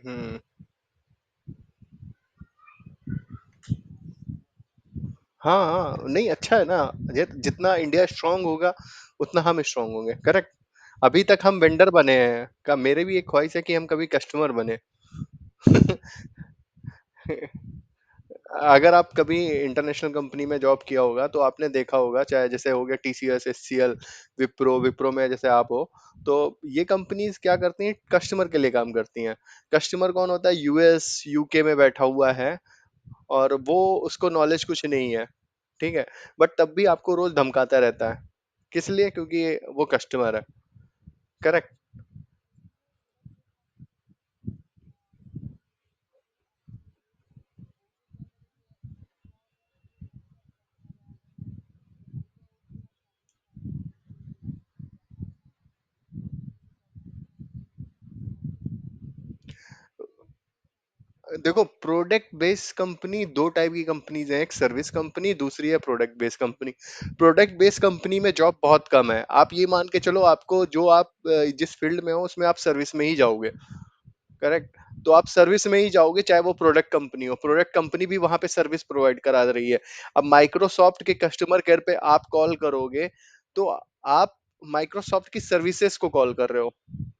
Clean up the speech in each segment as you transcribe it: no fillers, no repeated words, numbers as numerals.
हम्म। हाँ हाँ, नहीं अच्छा है ना। जितना इंडिया स्ट्रांग होगा उतना हम स्ट्रांग होंगे, करेक्ट। अभी तक हम वेंडर बने हैं का, मेरे भी एक ख्वाहिश है कि हम कभी कस्टमर बने। अगर आप कभी इंटरनेशनल कंपनी में जॉब किया होगा तो आपने देखा होगा, चाहे जैसे हो गया टीसीएस, एचसीएल, विप्रो, विप्रो में जैसे आप हो, तो ये कंपनीज क्या करती हैं, कस्टमर के लिए काम करती हैं। कस्टमर कौन होता है, यूएस यूके में बैठा हुआ है, और वो उसको नॉलेज कुछ नहीं है, ठीक है, बट तब भी आपको रोज धमकाता रहता है। किस लिए? क्योंकि वो कस्टमर है, करेक्ट। देखो, प्रोडक्ट बेस्ड कंपनी दो टाइप की कंपनीज हैं, एक सर्विस कंपनी, दूसरी है product based company. Product based company में जॉब बहुत कम है। आप ये मान के चलो, आपको जो आप जिस फील्ड में हो उसमें आप सर्विस में ही जाओगे, करेक्ट। तो आप सर्विस में ही जाओगे, चाहे वो प्रोडक्ट कंपनी हो, प्रोडक्ट कंपनी भी वहां पे सर्विस प्रोवाइड करा रही है। अब माइक्रोसॉफ्ट के कस्टमर केयर पे आप कॉल करोगे, तो आप माइक्रोसॉफ्ट की सर्विसेज को कॉल कर रहे हो,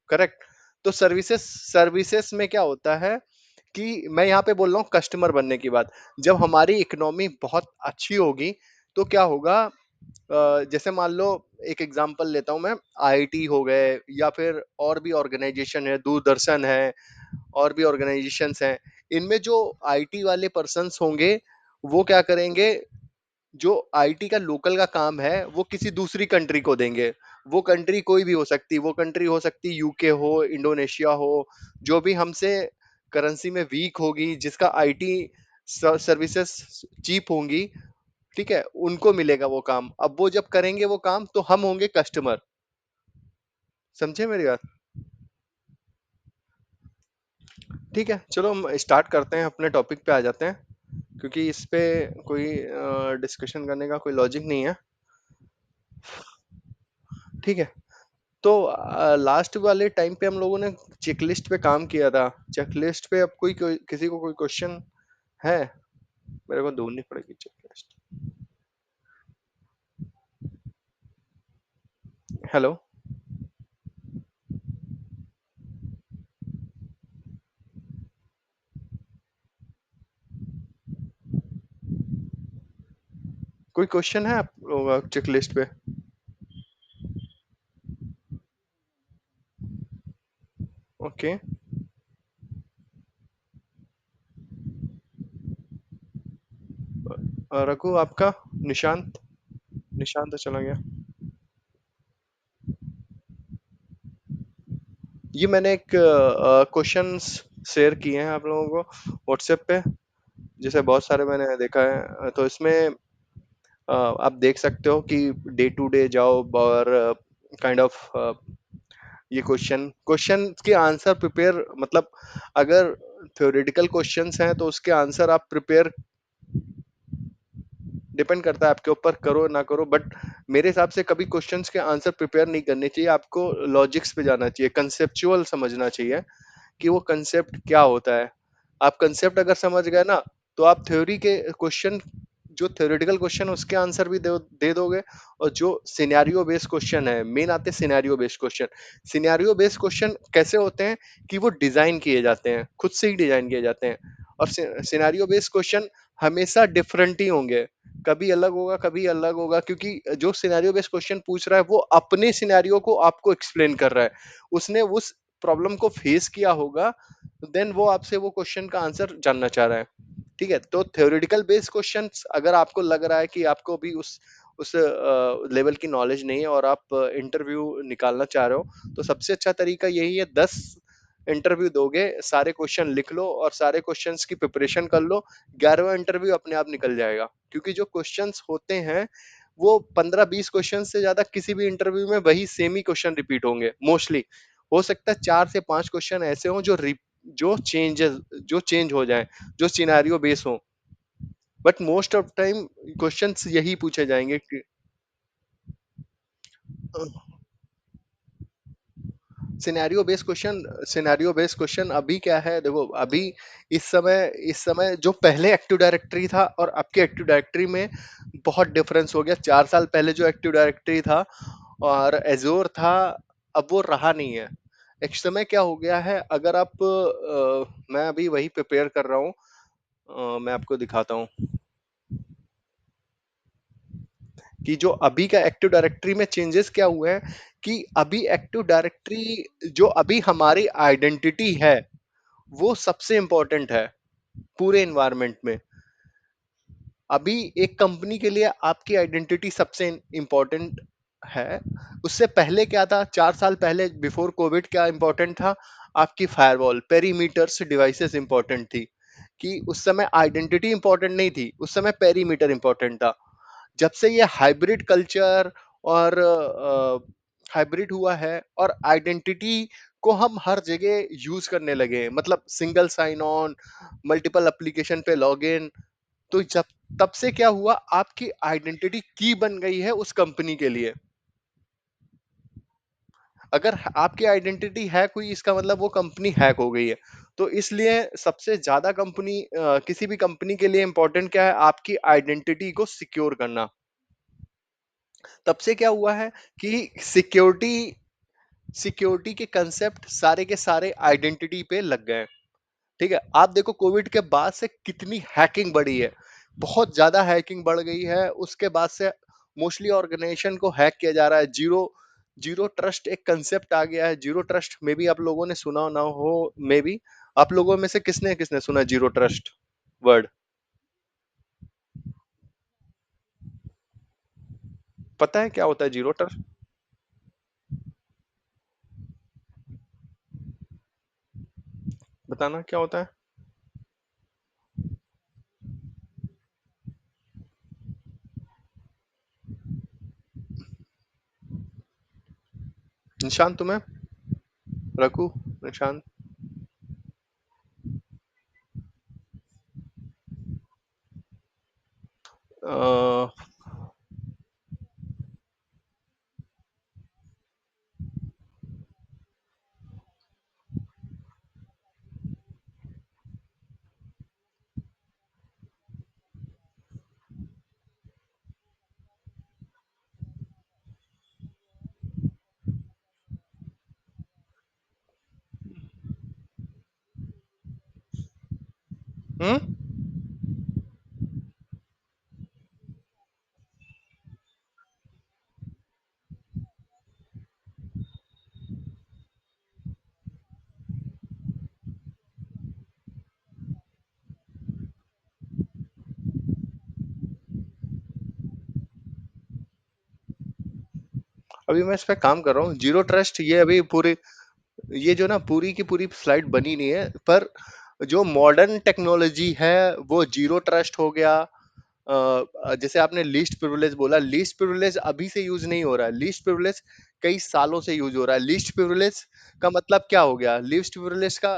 करेक्ट। तो सर्विसेज सर्विसेज में क्या होता है कि मैं यहाँ पे बोल रहा हूँ कस्टमर बनने की बात। जब हमारी इकोनॉमी बहुत अच्छी होगी तो क्या होगा, जैसे मान लो, एक एग्जांपल लेता हूँ मैं, आईटी हो गए, या फिर और भी ऑर्गेनाइजेशन है, दूरदर्शन है, और भी ऑर्गेनाइजेशंस हैं। इनमें जो आईटी वाले पर्सन्स होंगे, वो क्या करेंगे, जो आईटी का लोकल का काम है वो किसी दूसरी कंट्री को देंगे। वो कंट्री कोई भी हो सकती, वो कंट्री हो सकती यूके हो, इंडोनेशिया हो, जो भी हमसे करेंसी में वीक होगी, जिसका आईटी सर्विसेज चीप होंगी, ठीक है, उनको मिलेगा वो काम। अब वो जब करेंगे वो काम, तो हम होंगे कस्टमर। समझे मेरी बात? ठीक है, चलो हम स्टार्ट करते हैं, अपने टॉपिक पे आ जाते हैं, क्योंकि इस पे कोई डिस्कशन करने का कोई लॉजिक नहीं है। ठीक है। तो लास्ट वाले टाइम पे हम लोगों ने चेकलिस्ट पे काम किया था। चेकलिस्ट पे अब किसी को कोई क्वेश्चन है? मेरे को ढूंढनी पड़ेगी चेकलिस्ट। हेलो। कोई क्वेश्चन है आप लोग चेकलिस्ट पे? ओके। रघु आपका? निशांत? निशांत तो चला गया। ये मैंने एक क्वेश्चंस शेयर किए हैं आप लोगों को व्हाट्सएप पे, जैसे बहुत सारे मैंने देखा है। तो इसमें आप देख सकते हो कि डे टू डे जॉब और काइंड ऑफ ये क्वेश्चन क्वेश्चन के आंसर प्रिपेयर, मतलब अगर थ्योरेटिकल क्वेश्चंस हैं तो उसके आंसर आप प्रिपेयर, डिपेंड करता है आपके ऊपर, करो ना करो, बट मेरे हिसाब से कभी क्वेश्चंस के आंसर प्रिपेयर नहीं करने चाहिए। आपको लॉजिक्स पे जाना चाहिए, कंसेप्चुअल समझना चाहिए कि वो कंसेप्ट क्या होता है। आप कंसेप्ट अगर समझ गए ना, तो आप थ्योरी के क्वेश्चन, जो थ्योरेटिकल क्वेश्चन उसके आंसर भी दे दोगे। और जो सिनेरियो बेस्ड क्वेश्चन है, मेन आते हैं scenario based question. Scenario based question कैसे होते हैं कि वो डिजाइन किए जाते हैं, खुद से ही डिजाइन किए जाते हैं। और सिनेरियो बेस्ड क्वेश्चन हमेशा डिफरेंट ही होंगे, कभी अलग होगा कभी अलग होगा, क्योंकि जो सिनेरियो बेस्ड क्वेश्चन पूछ रहा है वो अपने सिनेरियो को आपको एक्सप्लेन कर रहा है। उसने उस प्रॉब्लम को फेस किया होगा, देन वो आपसे वो क्वेश्चन का आंसर जानना चाह रहा है। ठीक है, तो थ्योरेटिकल बेस्ड क्वेश्चंस अगर आपको लग रहा है कि आपको भी उस लेवल की नॉलेज नहीं है और आप इंटरव्यू निकालना चाह रहे हो, तो सबसे अच्छा तरीका यही है, 10 इंटरव्यू दोगे, सारे क्वेश्चन लिख लो और सारे क्वेश्चंस की प्रिपरेशन कर लो। 11वां इंटरव्यू अपने आप निकल जाएगा, क्योंकि जो क्वेश्चंस होते हैं वो 15-20 क्वेश्चन से ज्यादा किसी भी इंटरव्यू में वही सेम ही क्वेश्चन रिपीट होंगे मोस्टली। हो सकता है 4 से 5 क्वेश्चन ऐसे हों जो चेंज हो जाए, जो सिनेरियो बेस हो, but most of time questions यही पूछे जाएंगे कि सिनेरियो बेस्ड क्वेश्चन अभी क्या है, देखो अभी इस समय जो पहले एक्टिव डायरेक्टरी था और अब के एक्टिव डायरेक्टरी में बहुत डिफरेंस हो गया। 4 साल पहले जो एक्टिव डायरेक्टरी था और एजोर था, अब वो रहा नहीं है। एक समय क्या हो गया है, अगर आप मैं अभी वही प्रिपेयर कर रहा हूँ, मैं आपको दिखाता हूँ कि जो अभी का एक्टिव डायरेक्टरी में चेंजेस क्या हुए हैं। कि अभी एक्टिव डायरेक्टरी जो अभी हमारी आइडेंटिटी है, वो सबसे इंपॉर्टेंट है पूरे एनवायरनमेंट में। अभी एक कंपनी के लिए आपकी आइडेंटिटी सबसे इंपॉर्टेंट है। उससे पहले क्या था, 4 साल पहले बिफोर कोविड क्या इंपॉर्टेंट था, आपकी फायरवॉल पेरीमीटर्स डिवाइसेस इंपॉर्टेंट थी। कि उस समय आइडेंटिटी इंपॉर्टेंट नहीं थी, उस समय पेरीमीटर इंपॉर्टेंट था। जब से ये हाइब्रिड कल्चर और हाइब्रिड हुआ है और आइडेंटिटी को हम हर जगह यूज करने लगे हैं, मतलब single sign on, multiple application पे लॉगिन, तो जब तब से क्या हुआ, आपकी आइडेंटिटी की बन गई है उस कंपनी के लिए। अगर आपकी आइडेंटिटी हैक हुई, इसका मतलब वो कंपनी हैक हो गई है। तो इसलिए सबसे ज्यादा किसी भी कंपनी के लिए इंपॉर्टेंट क्या है, आपकी आइडेंटिटी को सिक्योर करना। तब से क्या हुआ है कि सिक्योरिटी के कंसेप्ट सारे के सारे आइडेंटिटी पे लग गए हैं। ठीक है, आप देखो कोविड के बाद से कितनी हैकिंग बढ़ी है, बहुत ज्यादा हैकिंग बढ़ गई है। उसके बाद से मोस्टली ऑर्गेनाइजेशन को हैक किया जा रहा है। जीरो जीरो ट्रस्ट एक कंसेप्ट आ गया है। जीरो ट्रस्ट में भी आप लोगों ने सुना ना हो, मे बी आप लोगों में से किसने किसने सुना जीरो ट्रस्ट वर्ड? पता है क्या होता है जीरो ट्रस्ट? बताना क्या होता है। निशान तुम्हें, रखू, निशान। अ, हम्म। अभी मैं इस पे काम कर रहा हूँ, जीरो ट्रस्ट ये अभी पूरी, ये जो ना पूरी की पूरी स्लाइड बनी नहीं है, पर जो मॉडर्न टेक्नोलॉजी है वो जीरो ट्रस्ट हो गया। जैसे आपने लीस्ट प्रिविलेज बोला, लीस्ट प्रिविलेज अभी से यूज नहीं हो रहा है, लीस्ट प्रिविलेज कई सालों से यूज हो रहा है। लीस्ट प्रिविलेज का मतलब क्या हो गया, लीस्ट प्रिविलेज का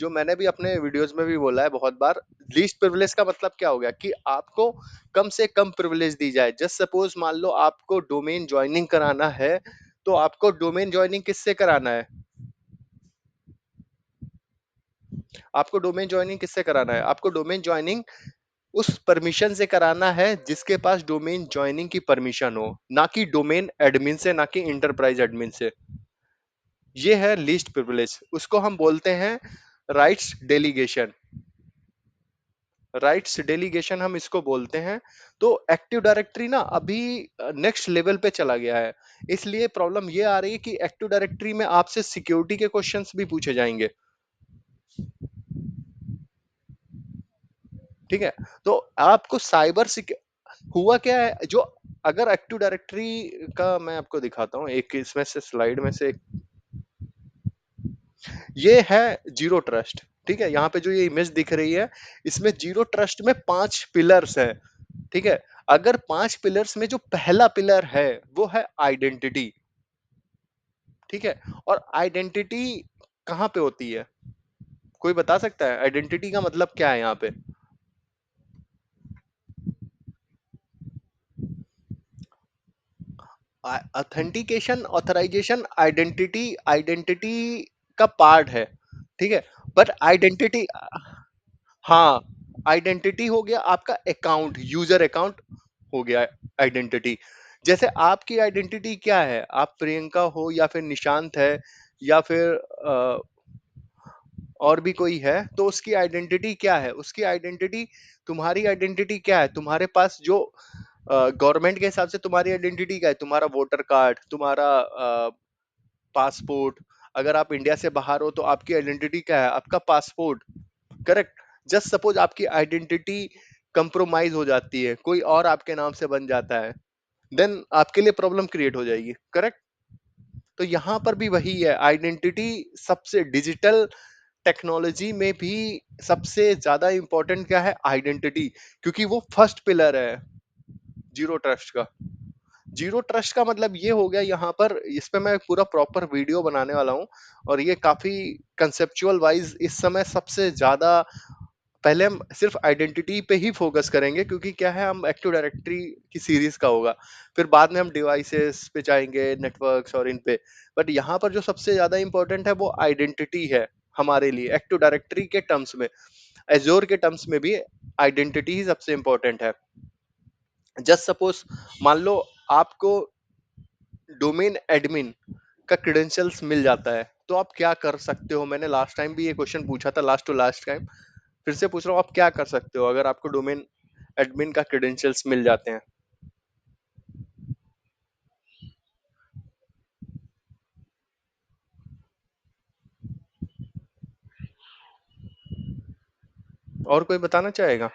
जो मैंने भी अपने वीडियोस में भी बोला है बहुत बार, लीस्ट प्रिविलेज का मतलब क्या हो गया कि आपको कम से कम प्रिविलेज दी जाए। जस्ट सपोज मान लो आपको डोमेन ज्वाइनिंग कराना है, तो आपको डोमेन ज्वाइनिंग किससे कराना है? आपको डोमेन ज्वाइनिंग किससे कराना है? आपको डोमेन ज्वाइनिंग उस परमिशन से कराना है जिसके पास डोमेन ज्वाइनिंग की परमिशन हो, ना कि डोमेन एडमिन से, ना कि इंटरप्राइज एडमिन से। ये है लीस्ट प्रिविलेज, उसको हम बोलते हैं राइट्स डेलीगेशन। राइट्स डेलीगेशन हम इसको बोलते हैं। तो एक्टिव डायरेक्टरी ना अभी नेक्स्ट लेवल पे चला गया है। इसलिए प्रॉब्लम ये आ रही है कि एक्टिव डायरेक्टरी में आपसे सिक्योरिटी के क्वेश्चंस भी पूछे जाएंगे। ठीक है, तो आपको साइबर हुआ क्या है जो, अगर एक्टिव डायरेक्टरी का मैं आपको दिखाता हूँ एक इसमें से स्लाइड में से ये है जीरो ट्रस्ट। ठीक है, यहाँ पे जो ये इमेज दिख रही है, इसमें जीरो ट्रस्ट में 5 पिलर्स हैं। ठीक है, अगर 5 पिलर्स में जो पहला पिलर है वो है आइडेंटिटी। ठीक है, और आइडेंटिटी कहाँ पे होती है, कोई बता सकता है आइडेंटिटी का मतलब क्या है यहाँ पे? ऑथेंटिकेशन, ऑथराइजेशन, आइडेंटिटी, आइडेंटिटी का पार्ट है, ठीक है। बट आइडेंटिटी, हाँ, आइडेंटिटी हो गया आपका अकाउंट, यूजर अकाउंट हो गया आइडेंटिटी। जैसे आपकी आइडेंटिटी क्या है, आप प्रियंका हो या फिर निशांत है या फिर और भी कोई है, तो उसकी आइडेंटिटी क्या है, उसकी आइडेंटिटी, तुम्हारी आइडेंटिटी क्या है, तुम्हारे पास जो गवर्नमेंट के हिसाब से तुम्हारी आइडेंटिटी क्या है, तुम्हारा वोटर कार्ड, तुम्हारा पासपोर्ट। अगर आप इंडिया से बाहर हो तो आपकी आइडेंटिटी क्या है, आपका पासपोर्ट, करेक्ट। जस्ट सपोज आपकी आइडेंटिटी कंप्रोमाइज हो जाती है, कोई और आपके नाम से बन जाता है, देन आपके लिए प्रॉब्लम क्रिएट हो जाएगी, करेक्ट। तो यहां पर भी वही है, आइडेंटिटी सबसे, डिजिटल टेक्नोलॉजी में भी सबसे ज्यादा इंपॉर्टेंट क्या है, आइडेंटिटी, क्योंकि वो फर्स्ट पिलर है जीरो ट्रस्ट का। जीरो ट्रस्ट का मतलब ये हो गया, यहाँ पर इस पे मैं पूरा प्रॉपर वीडियो बनाने वाला हूँ, और ये काफी कंसेप्चुअल वाइज इस समय सबसे ज्यादा, पहले हम सिर्फ आइडेंटिटी पे ही फोकस करेंगे, क्योंकि क्या है, हम एक्टिव डायरेक्टरी की सीरीज का होगा, फिर बाद में हम डिवाइसेस पे जाएंगे, नेटवर्क्स और इन पे। बट यहाँ पर जो सबसे ज्यादा इंपॉर्टेंट है वो आइडेंटिटी है हमारे लिए, एक्टिव डायरेक्टरी के टर्म्स में, एजोर के टर्म्स में भी आइडेंटिटी ही सबसे इंपॉर्टेंट है। जस्ट सपोज मान लो आपको डोमेन एडमिन का क्रेडेंशियल्स मिल जाता है, तो आप क्या कर सकते हो, मैंने लास्ट टाइम भी ये क्वेश्चन पूछा था, लास्ट टू लास्ट टाइम, फिर से पूछ रहा हूँ, आप क्या कर सकते हो अगर आपको डोमेन एडमिन का क्रेडेंशियल्स मिल जाते हैं। और कोई बताना चाहेगा?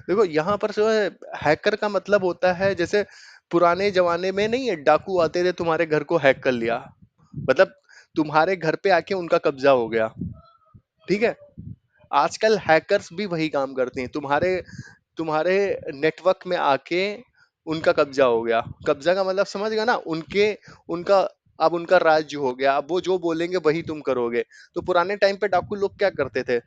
देखो यहाँ पर जो है, हैकर का मतलब होता है, जैसे पुराने जमाने में नहीं है, डाकू आते थे तुम्हारे घर को हैक कर लिया, मतलब तुम्हारे घर पे आके उनका कब्जा हो गया, ठीक है। आजकल हैकर्स भी वही काम करते हैं, तुम्हारे तुम्हारे नेटवर्क में आके उनका कब्जा हो गया। कब्जा का मतलब समझ गया ना, उनके, उनका, अब उनका राज्य हो गया, अब वो जो बोलेंगे वही तुम करोगे। तो पुराने टाइम पे डाकू लोग क्या करते थे,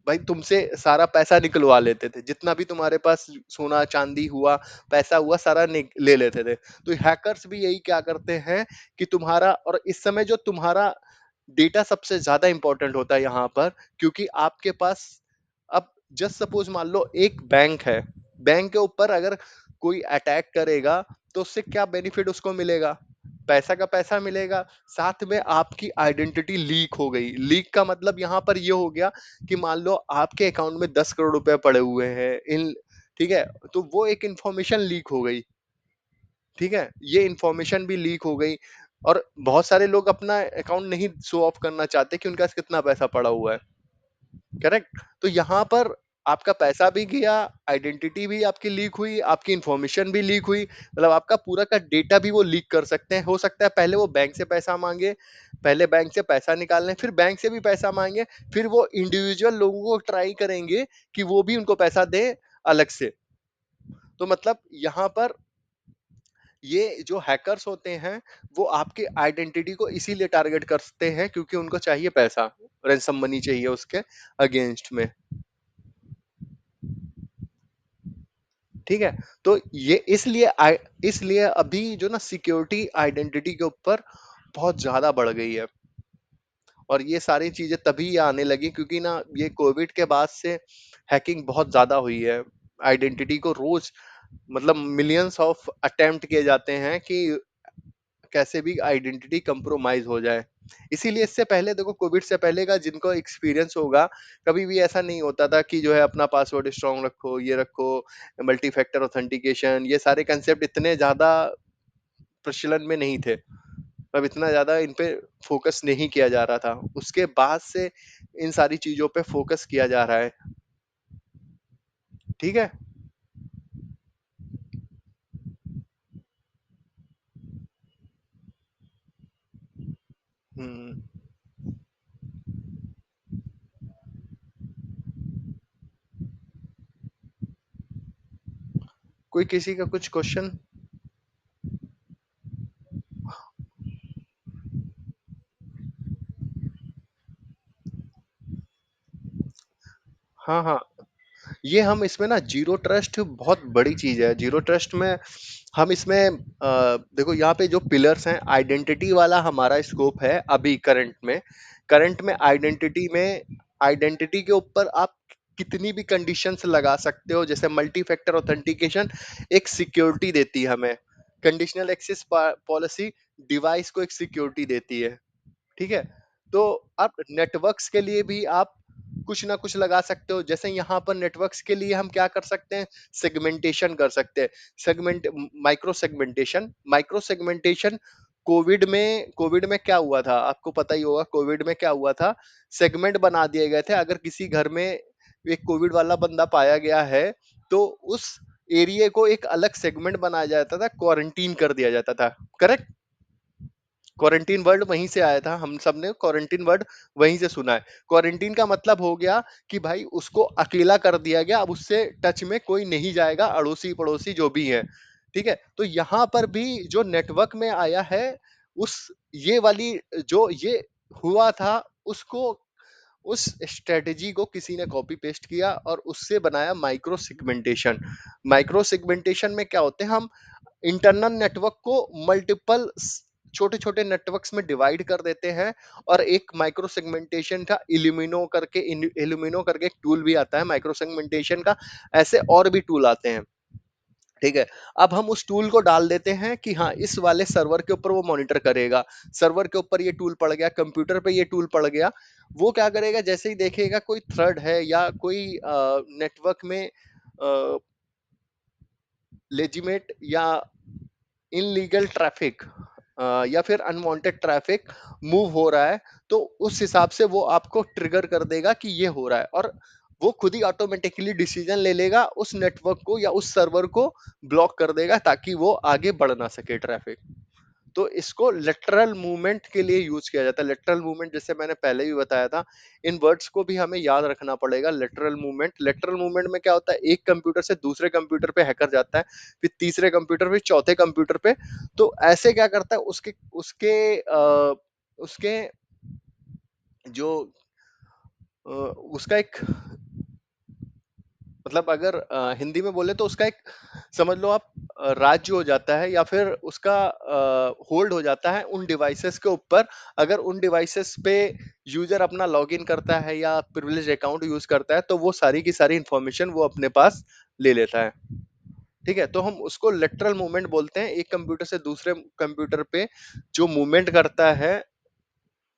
भाई तुमसे सारा पैसा निकलवा लेते थे, जितना भी तुम्हारे पास सोना चांदी हुआ, पैसा हुआ, सारा ले लेते थे। तो हैकर्स भी यही क्या करते हैं कि तुम्हारा, और इस समय जो तुम्हारा डेटा सबसे ज्यादा इंपॉर्टेंट होता है यहाँ पर, क्योंकि आपके पास, अब जस्ट सपोज मान लो एक बैंक है, बैंक के ऊपर अगर कोई अटैक करेगा, तो उससे क्या बेनिफिट उसको मिलेगा, पैसा का पैसा मिलेगा, साथ में आपकी आइडेंटिटी लीक हो गई। लीक का मतलब यहाँ पर ये हो गया कि मान लो आपके अकाउंट में 10 करोड़ रुपए पड़े हुए हैं इन, ठीक है, तो वो एक इंफॉर्मेशन लीक हो गई, ठीक है, ये इंफॉर्मेशन भी लीक हो गई। और बहुत सारे लोग अपना अकाउंट नहीं शो ऑफ करना चाहते कि उनके पास कितना पैसा पड़ा हुआ है, करेक्ट। तो यहाँ पर आपका पैसा भी गया, आइडेंटिटी भी आपकी लीक हुई, आपकी इंफॉर्मेशन भी लीक हुई, मतलब आपका पूरा का डेटा भी वो लीक कर सकते हैं। हो सकता है पहले वो बैंक से पैसा मांगे, पहले बैंक से पैसा निकालने, फिर बैंक से भी पैसा मांगे, फिर वो इंडिविजुअल लोगों को ट्राई करेंगे कि वो भी उनको पैसा दे अलग से। तो मतलब यहाँ पर ये जो हैकर्स होते हैं, वो आपके आइडेंटिटी को इसीलिए टारगेट करते हैं क्योंकि उनको चाहिए पैसा, रैंसम मनी चाहिए उसके अगेंस्ट में, ठीक है। तो ये इसलिए इसलिए अभी जो ना सिक्योरिटी आइडेंटिटी के ऊपर बहुत ज्यादा बढ़ गई है, और ये सारी चीजें तभी आने लगी क्योंकि ना ये कोविड के बाद से हैकिंग बहुत ज्यादा हुई है। आइडेंटिटी को रोज, मतलब मिलियंस ऑफ अटेम्प्ट किए जाते हैं कि कैसे भी आइडेंटिटी कंप्रोमाइज हो जाए। इसीलिए इससे पहले देखो, कोविड से पहले का जिनको एक्सपीरियंस होगा, कभी भी ऐसा नहीं होता था कि जो है अपना पासवर्ड स्ट्रांग रखो, ये रखो, मल्टी फैक्टर ऑथेंटिकेशन, ये सारे कंसेप्ट इतने ज्यादा प्रचलन में नहीं थे, अब इतना ज्यादा इन पे फोकस नहीं किया जा रहा था। उसके बाद से इन सारी चीजों पे फोकस किया जा रहा है, ठीक है। हम्म। कोई किसी का कुछ क्वेश्चन? हाँ, हाँ। ये हम इसमें ना जीरो ट्रस्ट बहुत बड़ी चीज़ है। जीरो ट्रस्ट में हम इसमें देखो यहाँ पे जो पिलर्स हैं, आइडेंटिटी वाला हमारा स्कोप है अभी करंट में आइडेंटिटी के ऊपर आप कितनी भी कंडीशंस लगा सकते हो, जैसे मल्टी फैक्टर ऑथेंटिकेशन एक सिक्योरिटी देती है हमें। कंडीशनल एक्सेस पॉलिसी डिवाइस को एक सिक्योरिटी देती है। ठीक है? तो आप नेटवर्क्स के लिए भी आप कुछ ना कुछ लगा सकते हो। जैसे यहाँ पर नेटवर्क्स के लिए हम क्या कर सकते हैं, सेगमेंटेशन कर सकते हैं। माइक्रो सेगमेंटेशन कोविड में क्या हुआ था, आपको पता ही होगा। कोविड में क्या हुआ था, सेगमेंट बना दिए गए थे। अगर किसी घर में एक कोविड वाला बंदा पाया गया है, तो उस एरिया को एक अलग सेगमेंट बनाया जाता था, क्वारंटीन कर दिया जाता था। करेक्ट? क्वारंटीन वर्ड वहीं से आया था, हम सब ने क्वारंटीन वर्ड वहीं से सुना है। क्वारंटीन का मतलब हो गया कि भाई उसको अकेला कर दिया गया, अब उससे टच में कोई नहीं जाएगा, अड़ोसी पड़ोसी जो भी है। ठीक है? तो यहाँ पर भी जो नेटवर्क में आया है, उस ये वाली जो ये हुआ था, उसको उस स्ट्रेटेजी को किसी ने कॉपी पेस्ट किया और उससे बनाया माइक्रो सेगमेंटेशन। माइक्रो सेगमेंटेशन में क्या होते हैं, हम इंटरनल नेटवर्क को मल्टीपल छोटे छोटे नेटवर्क्स में डिवाइड कर देते हैं। और एक माइक्रो सेगमेंटेशन का इल्यूमिनो करके एक टूल भी आता है माइक्रो सेगमेंटेशन का। ऐसे और भी टूल आते हैं। ठीक है? अब हम उस टूल को डाल देते हैं कि हाँ, इस वाले सर्वर के ऊपर वो मॉनिटर करेगा। सर्वर के ऊपर ये टूल पड़ गया, कंप्यूटर पे ये टूल पड़ गया। वो क्या करेगा, जैसे ही देखेगा कोई थ्रेड है या कोई नेटवर्क में लेजिमेट या इनलीगल ट्रैफिक या फिर अनवांटेड ट्रैफिक मूव हो रहा है, तो उस हिसाब से वो आपको ट्रिगर कर देगा कि ये हो रहा है। और वो खुद ही ऑटोमेटिकली डिसीजन ले लेगा, उस नेटवर्क को या उस सर्वर को ब्लॉक कर देगा, ताकि वो आगे बढ़ ना सके ट्रैफिक। तो इसको लेटरल मूवमेंट के लिए यूज किया जाता है। लेटरल मूवमेंट, जैसे मैंने पहले भी बताया था, इन वर्ड्स को भी हमें याद रखना पड़ेगा। लेटरल मूवमेंट में क्या होता है, एक कंप्यूटर से दूसरे कंप्यूटर पे हैकर जाता है, फिर तीसरे कंप्यूटर पे, चौथे कंप्यूटर पे। तो ऐसे क्या करता है, उसके उसके उसके जो उसका एक, मतलब अगर हिंदी में बोले तो उसका एक, समझ लो आप, राज्य हो जाता है, या फिर उसका होल्ड हो जाता है उन डिवाइसेस के ऊपर। अगर उन डिवाइसेस पे यूजर अपना लॉगिन करता है या प्रिविलेज अकाउंट यूज करता है, तो वो सारी की सारी इंफॉर्मेशन वो अपने पास ले लेता है। ठीक है? तो हम उसको लेटरल मूवमेंट बोलते हैं, एक कंप्यूटर से दूसरे कंप्यूटर पे जो मूवमेंट करता है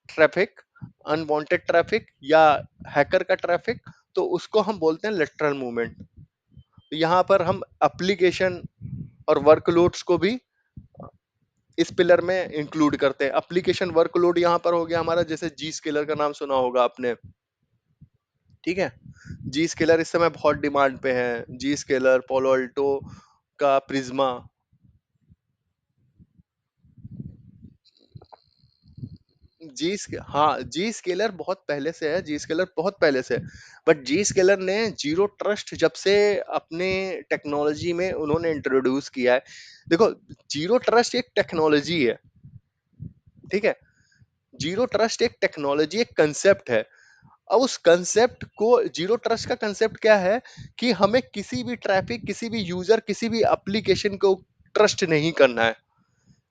ट्रैफिक, अनवांटेड ट्रैफिक या हैकर का ट्रैफिक, तो उसको हम बोलते हैं लेटरल मूवमेंट। यहाँ पर हम एप्लीकेशन और वर्कलोड्स को भी इस पिलर में इंक्लूड करते हैं। एप्लीकेशन वर्कलोड यहाँ पर हो गया हमारा, जैसे जी स्केलर का नाम सुना होगा आपने। ठीक है? जी स्केलर इस समय बहुत डिमांड पे है। जी स्केलर, पोलो अल्टो का प्रिज्मा। हाँ, जी स्केलर बहुत पहले से है, जी स्केलर बहुत पहले से है। बट जी स्केलर ने जीरो ट्रस्ट जब से अपने टेक्नोलॉजी में उन्होंने इंट्रोड्यूस किया है। देखो, जीरो ट्रस्ट एक टेक्नोलॉजी है। ठीक है? जीरो ट्रस्ट एक टेक्नोलॉजी, एक कंसेप्ट है। अब उस कंसेप्ट को, जीरो ट्रस्ट का कंसेप्ट क्या है, कि हमें किसी भी ट्रैफिक, किसी भी यूजर, किसी भी एप्लीकेशन को ट्रस्ट नहीं करना है।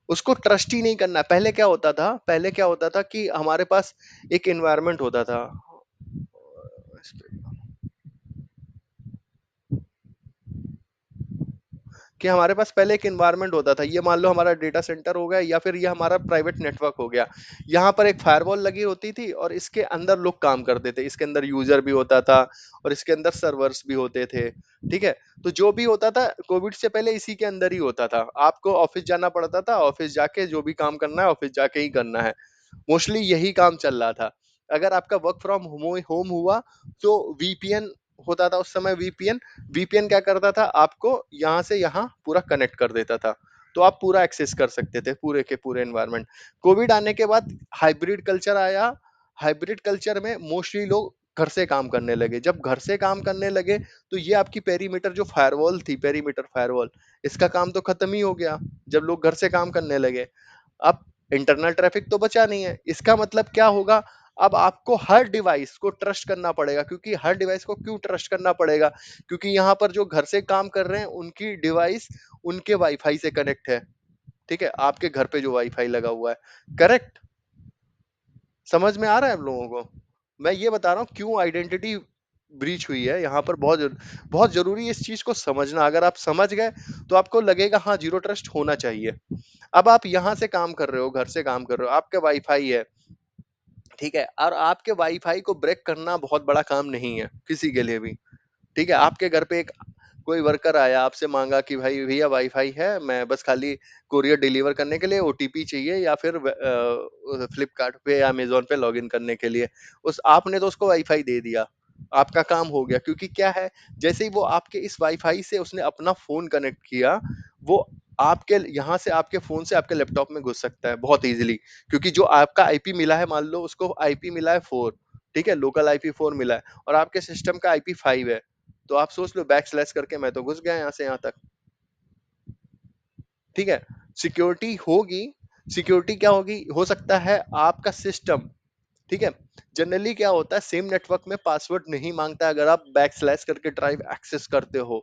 उसको ट्रस्ट ही नहीं करना है। पहले क्या होता था कि हमारे पास एक एनवायरनमेंट होता था, कि हमारे पास पहले एक एनवायरनमेंट होता था। ये मान लो हमारा डेटा सेंटर हो गया, या फिर ये हमारा प्राइवेट नेटवर्क हो गया। यहाँ पर एक फायरवॉल लगी होती थी और इसके अंदर लोग काम करते थे। इसके अंदर यूजर भी होता था और इसके अंदर सर्वर्स भी होते थे। ठीक है? तो जो भी होता था कोविड से पहले इसी के अंदर ही होता था। आपको ऑफिस जाना पड़ता था, ऑफिस जाके जो भी काम करना है ऑफिस जाके ही करना है। मोस्टली यही काम चल रहा था। अगर आपका वर्क फ्रॉम होम हुआ, तो वीपीएन होता था उस समय। वीपीएन क्या करता था, आपको यहाँ से यहाँ पूरा कनेक्ट कर देता था, तो आप पूरा एक्सेस कर सकते थे पूरे के पूरे एनवायरनमेंट। कोविड आने के बाद हाइब्रिड कल्चर आया। हाइब्रिड कल्चर में मोस्टली लोग घर से काम करने लगे। जब घर से काम करने लगे, तो ये आपकी पेरीमीटर जो फायरवॉल थी, पेरीमीटर फायरवॉल, इसका काम तो खत्म ही हो गया जब लोग घर से काम करने लगे। अब इंटरनल ट्रैफिक तो बचा नहीं है। इसका मतलब क्या होगा, अब आपको हर डिवाइस को ट्रस्ट करना पड़ेगा, क्योंकि हर डिवाइस को क्यों ट्रस्ट करना पड़ेगा? क्योंकि यहाँ पर जो घर से काम कर रहे हैं, उनकी डिवाइस उनके वाईफाई से कनेक्ट है, ठीक है? आपके घर पे जो वाईफाई लगा हुआ है, करेक्ट? समझ में आ रहा है आप लोगों को? मैं ये बता रहा हूँ क्यों आइडेंटिटी ब्रीच हुई है यहाँ पर। बहुत जरूरी है इस चीज को समझना। अगर आप समझ गए तो आपको लगेगा हाँ, जीरो ट्रस्ट होना चाहिए। अब आप यहाँ से काम कर रहे हो, घर से काम कर रहे हो, आपका वाईफाई है, ठीक है, और आपके वाईफाई को ब्रेक करना बहुत बड़ा काम नहीं है किसी के लिए भी, ठीक है? आपके घर पे एक कोई वर्कर आया, आपसे मांगा कि भाई भैया वाईफाई है, मैं बस खाली कुरियर डिलीवर करने के लिए ओटीपी चाहिए, या फिर फ्लिपकार्ट पे या अमेजोन पे लॉगिन करने के लिए। उस आपने तो उसको वाईफाई दे दिया, आपका काम हो गया। क्योंकि क्या है, जैसे ही वो आपके इस वाईफाई से उसने अपना फोन कनेक्ट किया, वो आपके यहाँ से, आपके फोन से आपके लैपटॉप में घुस सकता है बहुत इजीली। क्योंकि जो आपका आईपी मिला है, मान लो उसको आईपी मिला है 4, ठीक है, लोकल आईपी 4 मिला है, और आपके सिस्टम का आईपी 5 है, तो आप सोच लो बैक स्लैश करके मैं तो घुस गया यहाँ से यहाँ तक, ठीक है? सिक्योरिटी होगी। सिक्योरिटी क्या होगी? हो सकता है आपका सिस्टम, ठीक है, जनरली क्या होता है, सेम नेटवर्क में पासवर्ड नहीं मांगता अगर आप बैक स्लैश करके ड्राइव एक्सेस करते हो।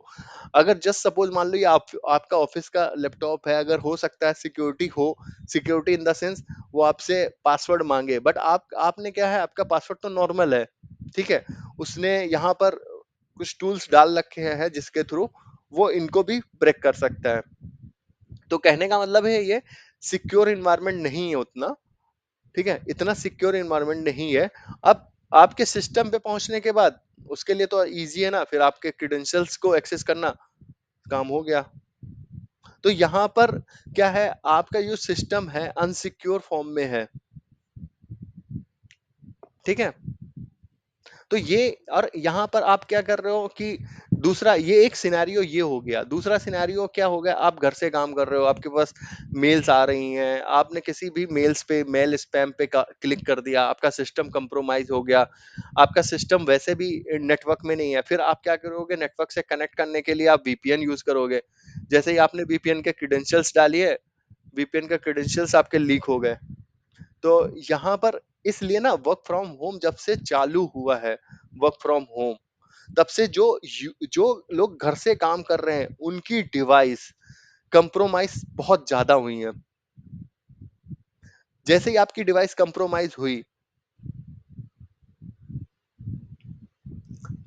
अगर जस्ट सपोज मान लो ये आपका ऑफिस का लैपटॉप है, अगर हो सकता है सिक्योरिटी हो, सिक्योरिटी इन द सेंस वो आपसे पासवर्ड मांगे, बट आपने क्या है, आपका पासवर्ड तो नॉर्मल है, ठीक है, उसने यहाँ पर कुछ टूल्स डाल रखे हैं जिसके थ्रू वो इनको भी ब्रेक कर सकता है। तो कहने का मतलब है ये सिक्योर इन्वायरमेंट नहीं है उतना, ठीक है, इतना सिक्योर इन्वायरमेंट नहीं है। अब आपके सिस्टम पे पहुंचने के बाद उसके लिए तो इजी है ना, फिर आपके क्रेडेंशियल्स को एक्सेस करना, काम हो गया। तो यहाँ पर क्या है, आपका जो सिस्टम है अनसिक्योर फॉर्म में है, ठीक है? तो ये, और यहाँ पर आप क्या कर रहे हो कि दूसरा, ये एक सिनेरियो ये हो गया। दूसरा सिनेरियो क्या हो गया, आप घर से काम कर रहे हो, आपके पास मेल्स आ रही हैं, आपने किसी भी मेल्स पे, मेल स्पैम पे क्लिक कर दिया, आपका सिस्टम कंप्रोमाइज हो गया, आपका सिस्टम वैसे भी नेटवर्क में नहीं है, फिर आप क्या करोगे, नेटवर्क से कनेक्ट करने के लिए आप वीपीएन यूज करोगे। जैसे ही आपने वीपीएन के क्रेडेंशियल्स डालिए, वीपीएन के क्रेडेंशियल्स आपके लीक हो गए। तो यहाँ पर इसलिए ना, वर्क फ्रॉम होम जब से चालू हुआ है, वर्क फ्रॉम होम, तब से जो लोग घर से काम कर रहे हैं उनकी डिवाइस कंप्रोमाइज बहुत ज्यादा हुई है। जैसे ही आपकी डिवाइस कंप्रोमाइज हुई,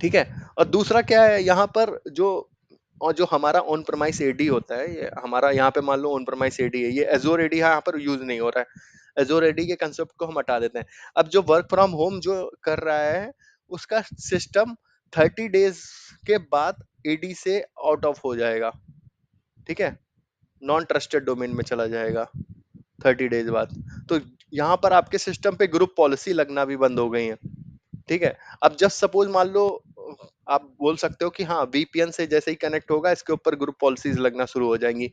ठीक है, और दूसरा क्या है यहाँ पर, जो और जो हमारा ऑन प्रमाइस एडी होता है, ये हमारा यहाँ पे मान लो ऑन प्रमाइस एडी है, ये एजोर एडी यहाँ पर यूज नहीं हो रहा है, एजोर एडी के कंसेप्ट को हम हटा देते हैं। अब जो वर्क फ्रॉम होम जो कर रहा है, उसका सिस्टम 30 डेज के बाद एडी से आउट ऑफ हो जाएगा, ठीक है, नॉन ट्रस्टेड डोमेन में चला जाएगा 30 डेज बाद। तो यहाँ पर आपके सिस्टम पे ग्रुप पॉलिसी लगना भी बंद हो गई है, ठीक है। अब जस्ट सपोज मान लो, आप बोल सकते हो कि हाँ, वीपीएन से जैसे ही कनेक्ट होगा इसके ऊपर ग्रुप पॉलिसीज लगना शुरू हो जाएंगी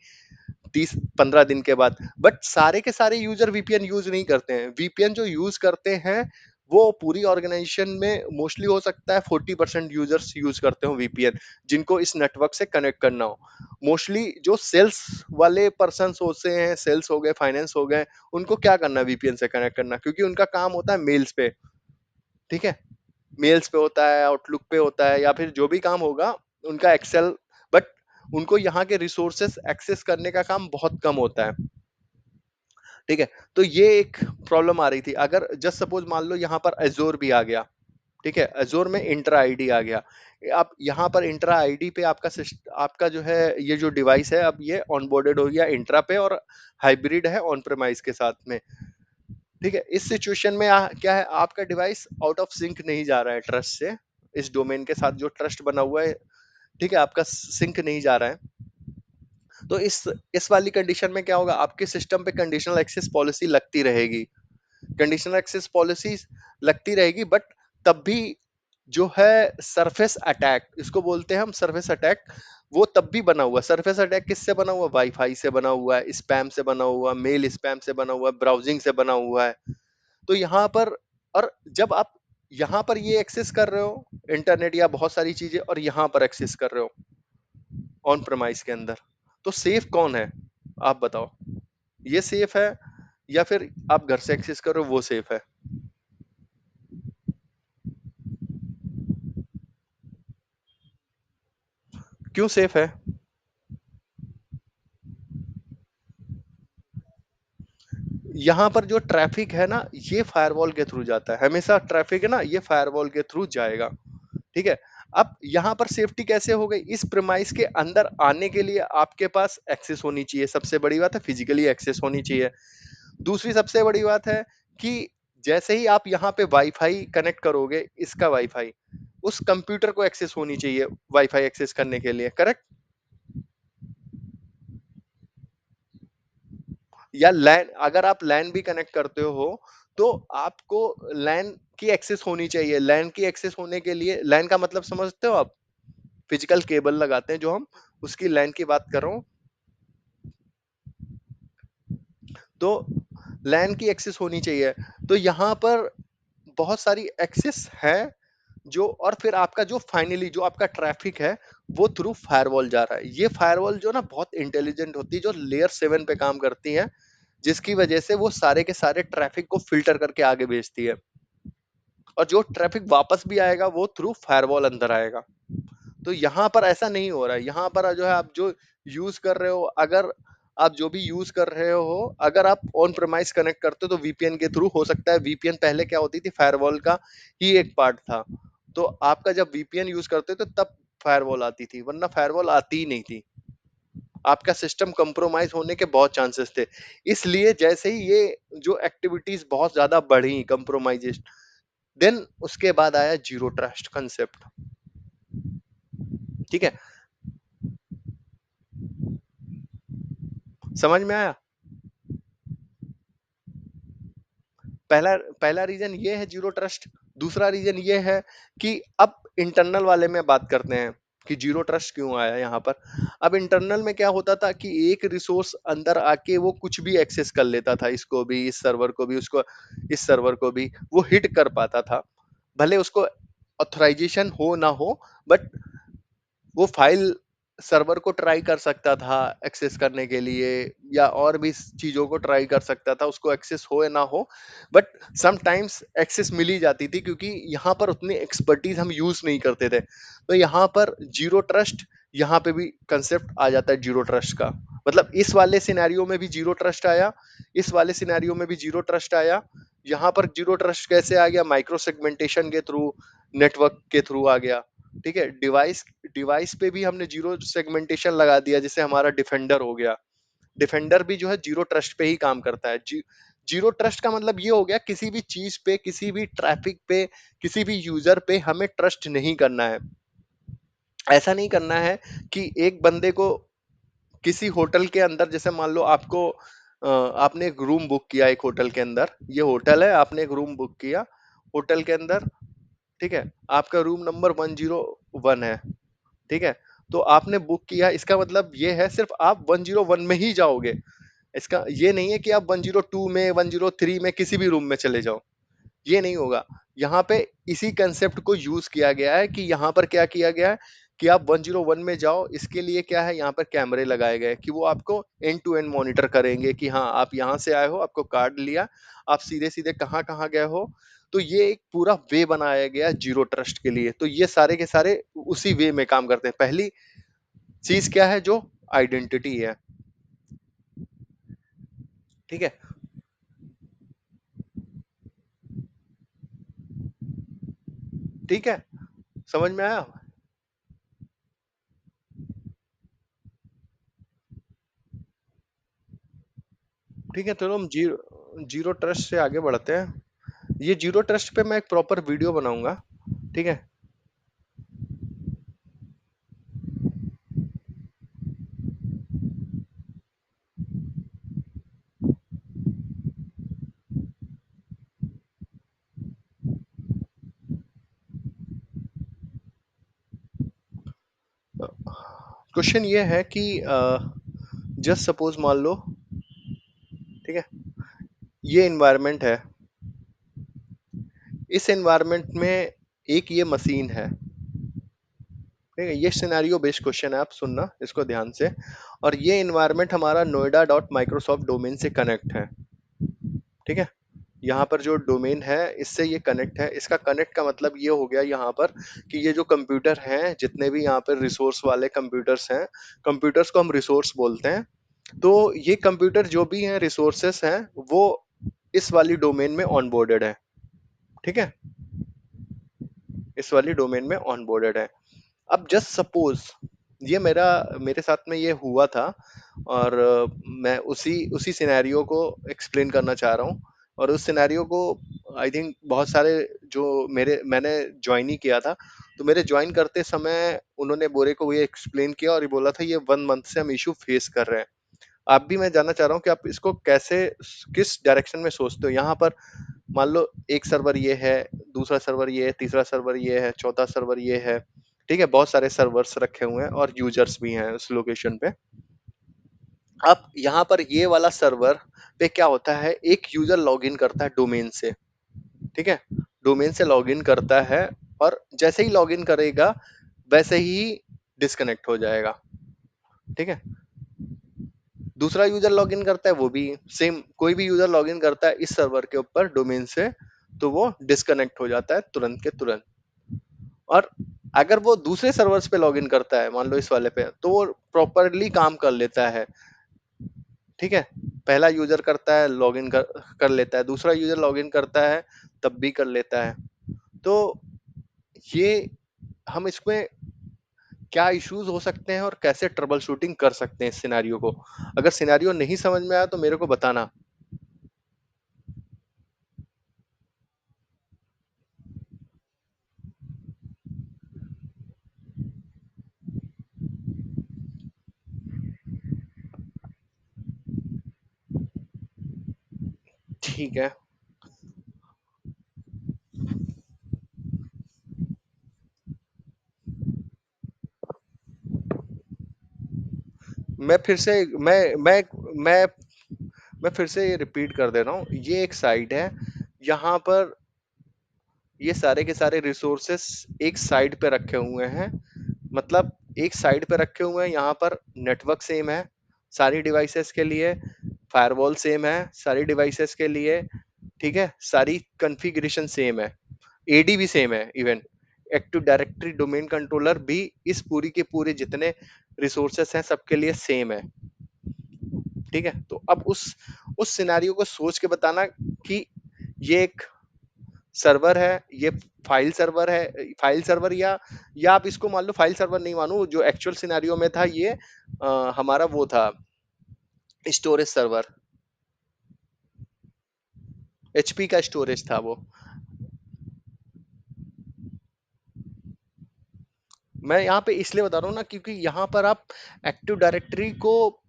30-15 दिन के बाद। बट सारे के सारे यूजर वीपीएन यूज नहीं करते हैं। वीपीएन जो यूज करते हैं वो पूरी ऑर्गेनाइजेशन में मोस्टली हो सकता है 40% यूजर्स यूज करते हो वीपीएन, जिनको इस नेटवर्क से कनेक्ट करना हो। मोस्टली जो सेल्स वाले पर्सन होते हैं, सेल्स हो गए, फाइनेंस हो गए, उनको क्या करना है, वीपीएन से कनेक्ट करना, क्योंकि उनका काम होता है मेल्स पे, ठीक है, मेल्स पे होता है, आउटलुक पे होता है, या फिर जो भी काम होगा उनका एक्सेल। बट उनको यहाँ के रिसोर्सेस एक्सेस करने का काम बहुत कम होता है, ठीक है। तो ये एक प्रॉब्लम आ रही थी। अगर जस्ट सपोज मान लो यहाँ पर एजोर भी आ गया, ठीक है, एजोर में इंट्रा आईडी आ गया, आप यहाँ पर इंट्रा आईडी पे आपका जो है ये जो डिवाइस है, अब ये ऑनबोर्डेड हो गया इंट्रा पे, और हाइब्रिड है ऑन प्रेमाइज के साथ में, ठीक है। इस सिचुएशन में क्या है, आपका डिवाइस आउट ऑफ सिंक नहीं जा रहा है ट्रस्ट से, इस डोमेन के साथ जो ट्रस्ट बना हुआ है, ठीक है, आपका सिंक नहीं जा रहा है। तो इस वाली कंडीशन में क्या होगा, आपके सिस्टम पे कंडीशनल एक्सेस पॉलिसी लगती रहेगी, कंडीशनल एक्सेस पॉलिसी लगती रहेगी, बट तब भी जो है सरफेस अटैक, इसको बोलते हैं हम सरफेस अटैक, वो तब भी बना हुआ। सरफेस अटैक किससे बना हुआ, वाईफाई से बना हुआ है, स्पैम से बना हुआ, मेल स्पैम से बना हुआ, ब्राउजिंग से बना हुआ है। तो यहाँ पर, और जब आप यहाँ पर ये एक्सेस कर रहे हो इंटरनेट या बहुत सारी चीजें, और यहाँ पर एक्सेस कर रहे हो ऑन प्रमाइस के अंदर, तो सेफ कौन है, आप बताओ? ये सेफ है, या फिर आप घर से एक्सेस कर रहे हो वो सेफ है? क्यों सेफ है? यहाँ पर जो ट्रैफिक है ना, ये फायरवॉल के थ्रू जाता है, हमेशा ट्रैफिक है ना, ये फायरवॉल के थ्रू जाएगा। ठीक है। अब यहाँ पर सेफ्टी कैसे हो गई? इस प्रेमाइस के अंदर आने के लिए आपके पास एक्सेस होनी चाहिए, सबसे बड़ी बात है फिजिकली एक्सेस होनी चाहिए। दूसरी सबसे बड़ी बात है कि जैसे ही आप यहाँ पे वाईफाई कनेक्ट करोगे, इसका वाईफाई, उस कंप्यूटर को एक्सेस होनी चाहिए वाईफाई एक्सेस करने के लिए, करेक्ट? या लैन, अगर आप लैन भी कनेक्ट करते हो तो आपको लैन की एक्सेस होनी चाहिए। लैन की एक्सेस होने के लिए, लैन का मतलब समझते हो आप? फिजिकल केबल लगाते हैं जो हम, उसकी लैन की बात कर रहा हूँ। तो लैन की एक्सेस होनी चाहिए। तो यहाँ पर बहुत सारी एक्सेस है जो, और फिर आपका जो फाइनली जो आपका ट्रैफिक है वो थ्रू फायरवॉल जा रहा है। ये फायरवॉल जो ना बहुत इंटेलिजेंट होती है, जो लेयर 7 पे काम करती है, जिसकी वजह से वो सारे के सारे ट्रैफिक को फिल्टर करके आगे भेजती है, और जो ट्रैफिक वापस भी आएगा वो थ्रू फायरवॉल अंदर आएगा। तो यहाँ पर ऐसा नहीं हो रहा है। यहाँ पर जो है, आप जो यूज कर रहे हो, अगर आप जो भी यूज कर रहे हो, अगर आप ऑन प्रेमाइस कनेक्ट करते हो तो वीपीएन के थ्रू हो सकता है। वीपीएन पहले क्या होती थी, फायरवॉल का ही एक पार्ट था। तो आपका जब वीपीएन यूज करते तो तब फायरवॉल आती थी, वरना फायरवॉल आती ही नहीं थी। आपका सिस्टम कंप्रोमाइज होने के बहुत चांसेस थे। इसलिए जैसे ही ये जो एक्टिविटीज बहुत ज्यादा बढ़ी, कंप्रोमाइजेशन, देन उसके बाद आया जीरो ट्रस्ट कंसेप्ट। ठीक है, समझ में आया? पहला पहला रीजन ये है जीरो ट्रस्ट। दूसरा रीजन ये है कि अब इंटरनल वाले में बात करते हैं कि जीरो ट्रस्ट क्यों आया यहाँ पर। अब इंटरनल में क्या होता था कि एक रिसोर्स अंदर आके वो कुछ भी एक्सेस कर लेता था, इसको भी, इस सर्वर को भी, उसको, इस सर्वर को भी वो हिट कर पाता था, भले उसको ऑथराइजेशन हो ना हो, बट वो फाइल सर्वर को ट्राई कर सकता था एक्सेस करने के लिए, या और भी चीजों को ट्राई कर सकता था, उसको एक्सेस हो या ना हो, बट समटाइम्स एक्सेस मिल ही जाती थी, क्योंकि यहाँ पर उतनी एक्सपर्टीज हम यूज नहीं करते थे। तो यहाँ पर जीरो ट्रस्ट, यहाँ पे भी कंसेप्ट आ जाता है जीरो ट्रस्ट का। मतलब इस वाले सिनेरियो में भी जीरो ट्रस्ट आया, इस वाले सिनेरियो में भी जीरो ट्रस्ट आया। यहाँ पर जीरो ट्रस्ट कैसे आ गया? माइक्रो सेगमेंटेशन के थ्रू, नेटवर्क के थ्रू आ गया। ठीक है, डिवाइस डिवाइस पे भी हमने जीरो सेगमेंटेशन लगा दिया, जैसे हमारा डिफेंडर हो गया। डिफेंडर भी जो है जीरो ट्रस्ट पे ही काम करता है। जीरो ट्रस्ट का मतलब ये हो गया, किसी भी चीज पे, किसी भी ट्रैफिक पे, किसी भी यूजर पे हमें ट्रस्ट नहीं करना है। ऐसा नहीं करना है कि एक बंदे को किसी होटल के अंदर, जैसे मान लो आपको आपने एक रूम बुक किया एक होटल के अंदर, ये होटल है, आपने एक रूम बुक किया होटल के अंदर। ठीक है, आपका रूम नंबर 101 है। ठीक है, तो आपने बुक किया, इसका मतलब ये है सिर्फ आप 101 में ही जाओगे। इसका ये नहीं है कि आप 102 में, 103 में, किसी भी रूम में चले जाओ, ये नहीं होगा। यहाँ पे इसी कंसेप्ट को यूज किया गया है कि यहाँ पर क्या किया गया है कि आप 101 में जाओ। इसके लिए क्या है, यहाँ पर कैमरे लगाए गए कि वो आपको एंड टू एंड मॉनिटर करेंगे कि हाँ आप यहाँ से आए हो, आपको कार्ड लिया, आप सीधे सीधे कहाँ कहाँ गए हो। तो ये एक पूरा वे बनाया गया जीरो ट्रस्ट के लिए। तो ये सारे के सारे उसी वे में काम करते हैं। पहली चीज क्या है, जो आइडेंटिटी है। ठीक है, ठीक है, समझ में आया? ठीक है, तो हम जीरो जीरो ट्रस्ट से आगे बढ़ते हैं। ये जीरो ट्रस्ट पे मैं एक प्रॉपर वीडियो बनाऊंगा। ठीक है। क्वेश्चन ये है कि जस्ट सपोज मान लो, ठीक है, ये एनवायरनमेंट है, इस एनवायरनमेंट में एक ये मशीन है। ठीक है, ये सिनेरियो बेस्ड क्वेश्चन है, आप सुनना इसको ध्यान से। और ये एनवायरनमेंट हमारा नोएडा डॉट माइक्रोसॉफ्ट डोमेन से कनेक्ट है। ठीक है, यहाँ पर जो डोमेन है इससे ये कनेक्ट है। इसका कनेक्ट का मतलब ये हो गया यहाँ पर कि ये जो कंप्यूटर हैं, जितने भी यहाँ पर रिसोर्स वाले कंप्यूटर्स हैं, कंप्यूटर्स को हम रिसोर्स बोलते हैं। तो ये कंप्यूटर जो भी हैं, रिसोर्सेस हैं, वो इस वाली डोमेन में ऑनबोर्डेड है। ठीक है, इस वाली डोमेन में ऑनबोर्डेड है। अब जस्ट सपोज ये मेरे साथ में ये हुआ था, और मैं उसी उसी सिनेरियो को एक्सप्लेन करना चाह रहा हूँ। और उस सिनेरियो को आई थिंक बहुत सारे जो मैंने ज्वाइन ही किया था, तो मेरे ज्वाइन करते समय उन्होंने बोरे को ये एक्सप्लेन किया और ये बोला था ये 1 मंथ से हम इशू फेस कर रहे हैं। आप भी, मैं जानना चाह रहा हूँ कि आप इसको कैसे, किस डायरेक्शन में सोचते हो। यहाँ पर मान लो एक सर्वर ये है, दूसरा सर्वर ये है, तीसरा सर्वर ये है, चौथा सर्वर ये है। ठीक है, बहुत सारे सर्वर्स रखे हुए हैं और यूजर्स भी हैं उस लोकेशन पे। अब यहाँ पर ये वाला सर्वर पे क्या होता है, एक यूजर लॉगिन करता है डोमेन से। ठीक है, डोमेन से लॉगिन करता है, और जैसे ही लॉगिन करेगा वैसे ही डिस्कनेक्ट हो जाएगा। ठीक है, दूसरा यूजर लॉगिन करता है, वो भी सेम, कोई भी यूजर लॉगिन करता है इस सर्वर के ऊपर डोमेन से, तो वो डिस्कनेक्ट हो जाता है तुरंत के तुरंत। और अगर वो दूसरे सर्वर्स पे लॉगिन करता है, मान लो इस वाले पे, तो वो प्रॉपरली काम कर लेता है। ठीक है, पहला यूजर करता है लॉगिन कर लेता है, दूसरा यूजर लॉगिन करता है तब भी कर लेता है। तो ये, हम इसमें क्या इश्यूज हो सकते हैं और कैसे ट्रबल शूटिंग कर सकते हैं इस सिनेरियो को। अगर सिनेरियो नहीं समझ में आया तो मेरे को बताना। ठीक है, मैं फिर से मैं मैं फिर से ये रिपीट कर दे रहा हूँ। ये एक साइट है, यहाँ पर ये सारे के सारे रिसोर्सेस एक साइड पे रखे हुए हैं। मतलब एक साइड पे रखे हुए हैं, यहाँ पर नेटवर्क सेम है सारी डिवाइसेस के लिए, फायरवॉल सेम है सारी डिवाइसेस के लिए। ठीक है, सारी कॉन्फ़िगरेशन सेम है, एडी भी सेम है, even active directory domain controller भी इस पूरी के पूरे जितने रिसोर्सेस हैं सबके लिए सेम है। ठीक है, तो अब उस सिनेरियो को सोच के बताना कि ये एक सर्वर है, ये फाइल सर्वर, या आप इसको मान लो फाइल सर्वर नहीं मानो, जो एक्चुअल सिनेरियो में था ये हमारा वो था स्टोरेज सर्वर, एचपी का स्टोरेज था वो। मैं यहाँ पे इसलिए बता रहा हूँ ना, क्योंकि यहाँ पर आप एक्टिव डायरेक्टरी को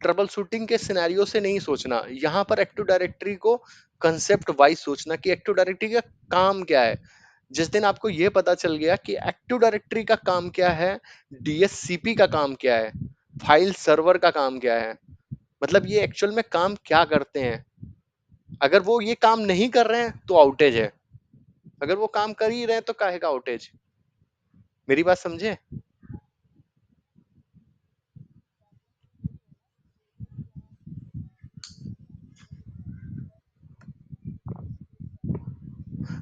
ट्रबल शूटिंग के सिनेरियो से नहीं सोचना, यहाँ पर एक्टिव डायरेक्टरी को कंसेप्ट वाइज सोचना कि एक्टिव डायरेक्टरी का काम क्या है। जिस दिन आपको ये पता चल गया कि एक्टिव डायरेक्टरी का काम क्या है, डीएससीपी का काम क्या है, फाइल सर्वर का काम क्या है, मतलब ये एक्चुअल में काम क्या करते हैं। अगर वो ये काम नहीं कर रहे हैं तो आउटेज है, अगर वो काम कर ही रहे हैं तो काहे का आउटेज। मेरी बात समझे।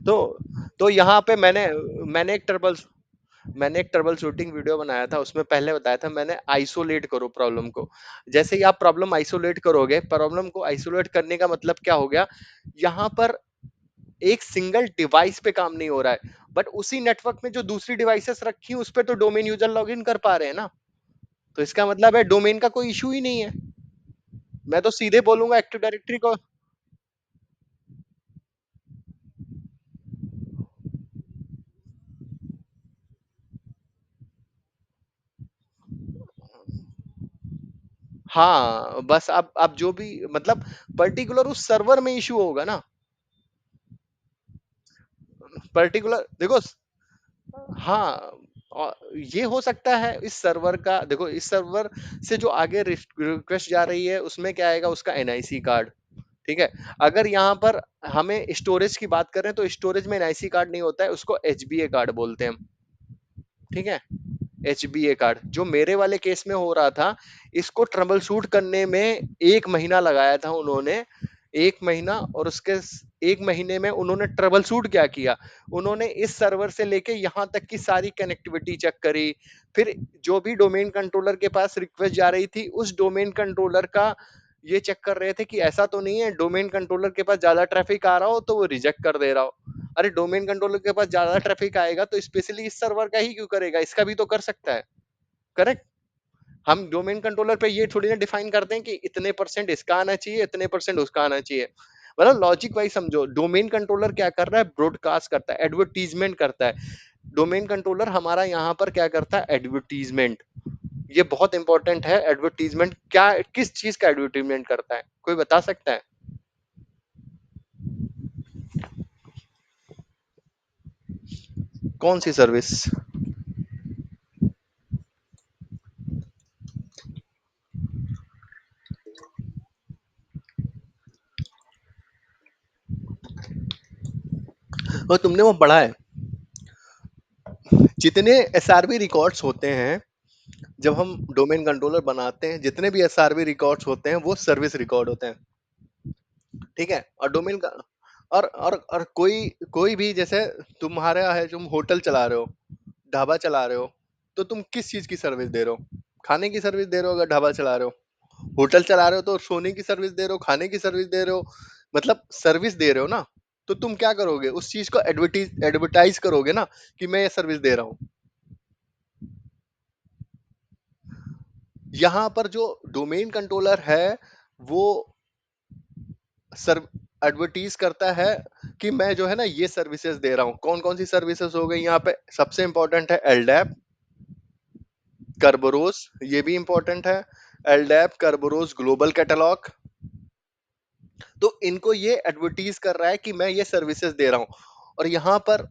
तो यहाँ पे मैंने एक ट्रबल शूटिंग वीडियो बनाया था, उसमें पहले बताया था मैंने, आइसोलेट करो प्रॉब्लम को। जैसे ही आप प्रॉब्लम आइसोलेट करोगे, प्रॉब्लम को आइसोलेट करने का मतलब क्या हो गया, यहाँ पर एक सिंगल डिवाइस पे काम नहीं हो रहा है, बट उसी नेटवर्क में जो दूसरी डिवाइसेस रखी हैं उस पे तो डोमेन यूजर लॉगिन कर पा रहे हैं ना। तो इसका मतलब है डोमेन का कोई इशू ही नहीं है। मैं तो सीधे बोलूंगा एक्टिव डायरेक्टरी को। हाँ, बस अब जो भी, मतलब पर्टिकुलर उस सर्वर में इशू होगा ना। पर्टिकुलर देखो, हाँ, ये हो सकता है इस सर्वर का, देखो इस सर्वर से जो आगे रिक्वेस्ट जा रही है उसमें क्या आएगा, उसका एनआईसी कार्ड। ठीक है, अगर यहाँ पर हमें स्टोरेज की बात करें तो स्टोरेज में एनआईसी कार्ड नहीं होता है, उसको एचबीए कार्ड बोलते हैं हम। ठीक है, एचबीए कार्ड जो मेरे वाले केस में हो रहा था, इसको ट्रबल शूट करने में 1 महीना लगाया था उन्होंने। 1 महीना, और उसके 1 महीने में उन्होंने ट्रबल शूट क्या किया, उन्होंने इस सर्वर से लेके यहाँ तक की सारी कनेक्टिविटी चेक करी, फिर जो भी डोमेन कंट्रोलर के पास रिक्वेस्ट जा रही थी, उस डोमेन कंट्रोलर का ये चेक कर रहे थे कि ऐसा तो नहीं है डोमेन कंट्रोलर के पास ज्यादा ट्रैफिक आ रहा हो तो वो रिजेक्ट कर दे रहा हो। अरे डोमेन कंट्रोलर के पास ज्यादा ट्रैफिक आएगा तो स्पेशली इस सर्वर का ही क्यों करेगा, इसका भी तो कर सकता है। करेक्ट। हम डोमेन कंट्रोलर पे ये थोड़ी ना डिफाइन करते हैं कि इतने परसेंट इसका आना चाहिए, इतने परसेंट उसका आना चाहिए। मतलब लॉजिक वाइज समझो, डोमेन कंट्रोलर क्या कर रहा है, ब्रॉडकास्ट करता है, एडवर्टीजमेंट करता है। डोमेन कंट्रोलर हमारा यहाँ पर क्या करता है, एडवर्टीजमेंट। ये बहुत इंपॉर्टेंट है, एडवर्टीजमेंट क्या, किस चीज का एडवर्टीजमेंट करता है, कोई बता सकता है? कौन सी सर्विस? और तुमने वो पढ़ा है, जितने एसआरबी रिकॉर्ड्स होते हैं जब हम डोमेन कंट्रोलर बनाते हैं, जितने भी एसआरबी रिकॉर्ड्स होते हैं वो सर्विस रिकॉर्ड होते हैं। ठीक है। और डोमेन का, और कोई कोई भी, जैसे तुम्हारा है, तुम होटल चला रहे हो, ढाबा चला रहे हो, तो तुम किस चीज की सर्विस दे रहे हो? खाने की सर्विस दे रहे हो अगर ढाबा चला रहे हो। होटल चला रहे हो तो सोने की सर्विस दे रहे हो, खाने की सर्विस दे रहे हो, मतलब सर्विस दे रहे हो ना। तो तुम क्या करोगे, उस चीज को एडवर्टाइज करोगे ना, कि मैं ये सर्विस दे रहा हूँ। यहाँ पर जो डोमेन कंट्रोलर है वो सर एडवर्टीज करता है कि मैं जो है ना ये सर्विसेज दे रहा हूँ। कौन कौन सी सर्विसेज हो गई यहाँ पे, सबसे इंपॉर्टेंट है एलडैप, कर्बरोस, ये भी इंपॉर्टेंट है। LDAP, Kerberos, global catalog. तो इनको ये एडवर्टीज कर रहा है कि मैं ये सर्विसेज दे रहा हूँ। और यहाँ पर